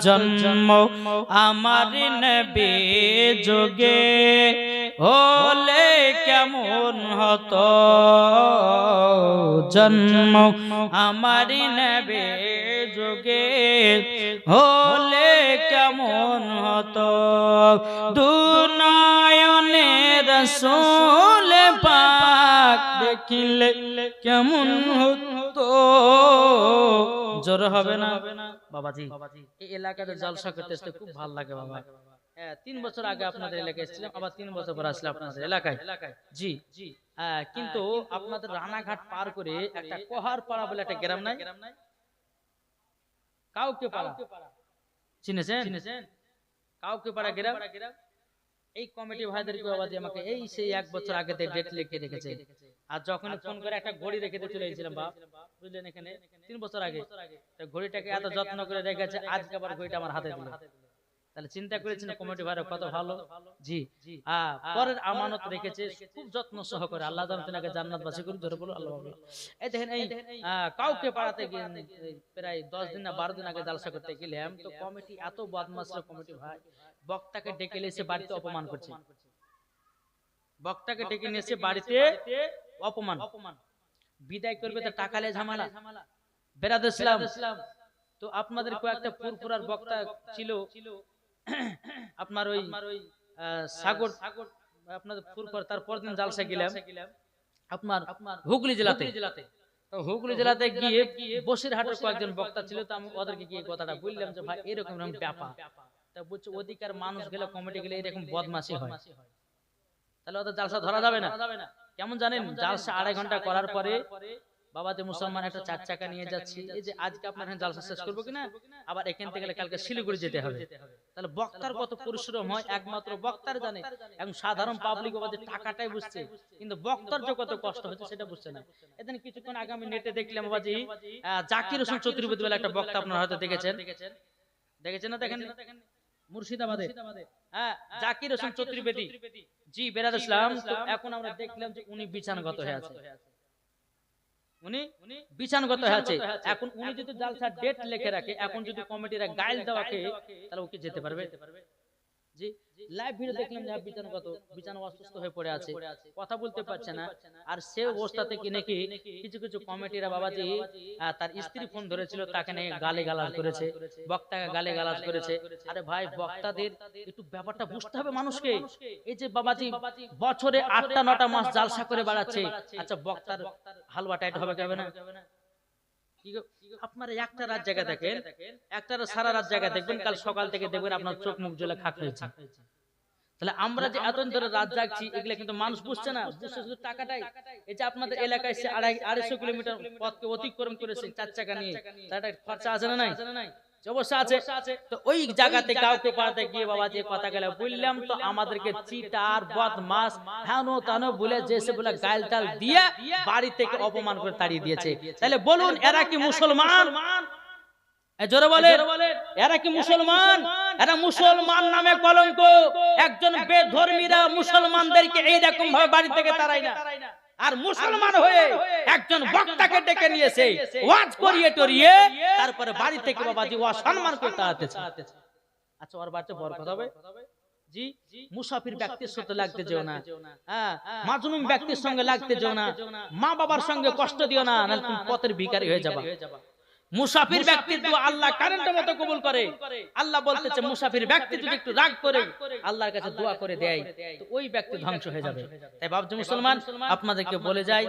জন্ম আমার নবী যোগে, হলে কেমন হতো জন্ম আমারি নেবে যোগে হলে কেমন হতো দুনয়নে রাসূল পাক দেখিলে কেমন হতো জোর হবে না বাবাজি এই এলাকাতে জলসা করতে আসতে খুব ভালো লাগে বাবা 3 বছর আগে আপনাদের এলাকায় এসেছিলাম আবার 3 বছর পর আসলে আপনাদের এলাকায় জি কিন্তু আপনাদের রানাঘাট পার করে একটা কোহার পাড়া বলে একটা গ্রাম নাই কাউকে পাড়া চিনেছেন কাউকে পাড়া গ্রাম এই কমিটি ভাইদেরকে বাবাজি আমাকে এই সেই 1 বছর আগে ডেট লিখে রেখেছে আর যখন ফোন করে একটা ঘড়ি রেখে দিয়ে চলে গেছিলাম বাপ বুঝলেন এখানে 3 বছর আগে ঘড়িটাকে এত যত্ন করে রেখেছে আজকে আবার ঘড়িটা আমার হাতে দিল তাহলে চিন্তা করেছেন কমিটি ভাইরা কত ভালো জি পরের আমানত রেখেছে খুব যত্ন সহকারে আল্লাহ তাআলা জান্নাতবাসী করে ধরে বলো আল্লাহ এই দেখেন এই কাউকে পাড়াতে গিয়ে প্রায় 10 দিন না 12 দিন আগে জালসা করতে গেলাম তো কমিটি এত বদমাশ কমিটি ভাই বক্তাকে ডেকে এসে বাড়িতে অপমান করছে বক্তাকে ডেকে নিয়ে এসে বাড়িতে অপমান বিদায় করবে তো টাকা নিয়ে ঝামেলা বেরাদর ইসলাম তো আপনাদের কয়েকটা পুরপুরার বক্তা ছিল আপনার ওই সাগর আপনাদের পুরপুর তারপর দিন জালসা গেলাম আপনার হুগলি জেলাতে তো হুগলি জেলাতে গিয়ে বসিরহাটের কয়েকজন বক্তা ছিল তো আমি ওদেরকে গিয়ে কথাটা বললাম যে ভাই এরকম ব্যাপার তা বলছে অধিকার মানুষ গেলে কমিটি গেলে এরকম বদমাশি হয় তাহলে ওদের জালসা ধরা যাবে না কেমন জানেন জালসা 2.5 ঘন্টা করার পরে বাবাতে মুসলমান একটা 4 চাকা নিয়ে যাচ্ছি এই যে আজকে আপনার এখানে জালসা শেষ করবো কিনা আবার এখান থেকে কালকে শিলিগুড়ি যেতে হবে তাহলে বক্তার কত পরিশ্রম হয় একমাত্র বক্তার জানে এবং সাধারণ পাবলিক বাবাতে টাকাটাই বুঝছে কিন্তু বক্তার যে কত কষ্ট হচ্ছে সেটা বুঝছে না এদিন কিছুক্ষণ আগে আমি নেটে দেখলাম বাবাজি জাকির হোসেন চৌধুরী বলে একটা বক্তা আপনারা হয়তো দেখেছেন না দেখেন মুর্শিদাবাদে জাকির হোসেন চৌধুরী বেদি জি বেরাদর ইসলাম তো এখন আমরা দেখলাম যে উনি বিছানাগত হয়ে আছে উনি বিছানাগত হয়ে আছে এখন উনি যদি জালসার ডেট লিখে রাখে এখন যদি কমিটিরা গাইল দেওয়াকে তাহলে ওকে যেতে পারবে জি লাইভ ভিডিও দেখলাম যে বিছানা অসুস্থ হয়ে পড়ে আছে কথা বলতে পারছে না আর সে অবস্থাতে কি নাকি কিছু কমিটিরা বাবাজি তার স্ত্রী ফোন ধরেছিল তাকে নিয়ে গালিগালাজ করেছে বক্তাকে গালিগালাজ করেছে আরে ভাই বক্তাদের একটু ব্যাপারটা বুঝতে হবে মানুষকে এই যে বাবাজি বছরে 8টা 9টা মাস জালসা করে বেড়াচ্ছে আচ্ছা বক্তার হালুয়া টাইট হবে কেন না আপনারা একটা রাত জায়গা দেখেন একটা সারা রাত জায়গা দেখবেন কাল সকাল থেকে দেখবেন আপনার চোখ মুখ জ্বলে খাক হয়েছে তাহলে আমরা যে এতদিন ধরে রাত জাগছি এগুলা কিন্তু মানুষ বুঝছে না বুঝছে শুধু টাকাটাই এই যে আপনাদের এলাকায় 250 কিলোমিটার পথকে অতিক্রম করেছে 4 চাকা নিয়ে তার একটা খরচা আছে না নাই অবশ্য আছে তো ওই জায়গাতে কাউকে পাড়াতে গিয়ে বাবা যে কথা গেলে বললাম তো আমাদেরকে চিটার বদমাস হানো তানো বলে যেসে বলে গাইল টাল দিয়ে বাড়ি থেকে অপমান করে তাড়িয়ে দিয়েছে তাহলে বলুন এরা কি মুসলমান জোরে বলে এরা কি মুসলমান এরা মুসলমান নামে কলঙ্ক একজন বেধর্মীরা মুসলমানদেরকে এইরকম ভাবে বাড়ি থেকে তাড়ায় না আর মুসলমান হয়ে একজন বক্তাকে ডেকে নিয়েছে ওয়াজ করিয়ে টরিয়ে তারপরে বাড়ি থেকে বাবাজি অসম্মান করে তাড়াতেছে আচ্ছা ওর বাড়িতে বরকত হবে জি মুসাফির ব্যক্তির সাথে লাগতে যেও না মাজলুম ব্যক্তির সঙ্গে লাগতে যেও না মা বাবার সঙ্গে কষ্ট দিও না নাহলে তুমি পথের ভিখারি হয়ে যাবা মুসাফির ব্যক্তির দোয়া আল্লাহ কারেন্টের মতো কবুল করে আল্লাহ বলতেছে মুসাফির ব্যক্তি যদি একটু রাগ করে আল্লাহর কাছে দোয়া করে দেয় তো ওই ব্যক্তি ধ্বংস হয়ে যাবে তাই বাবজি মুসলমান আপনাদেরকে বলে যায়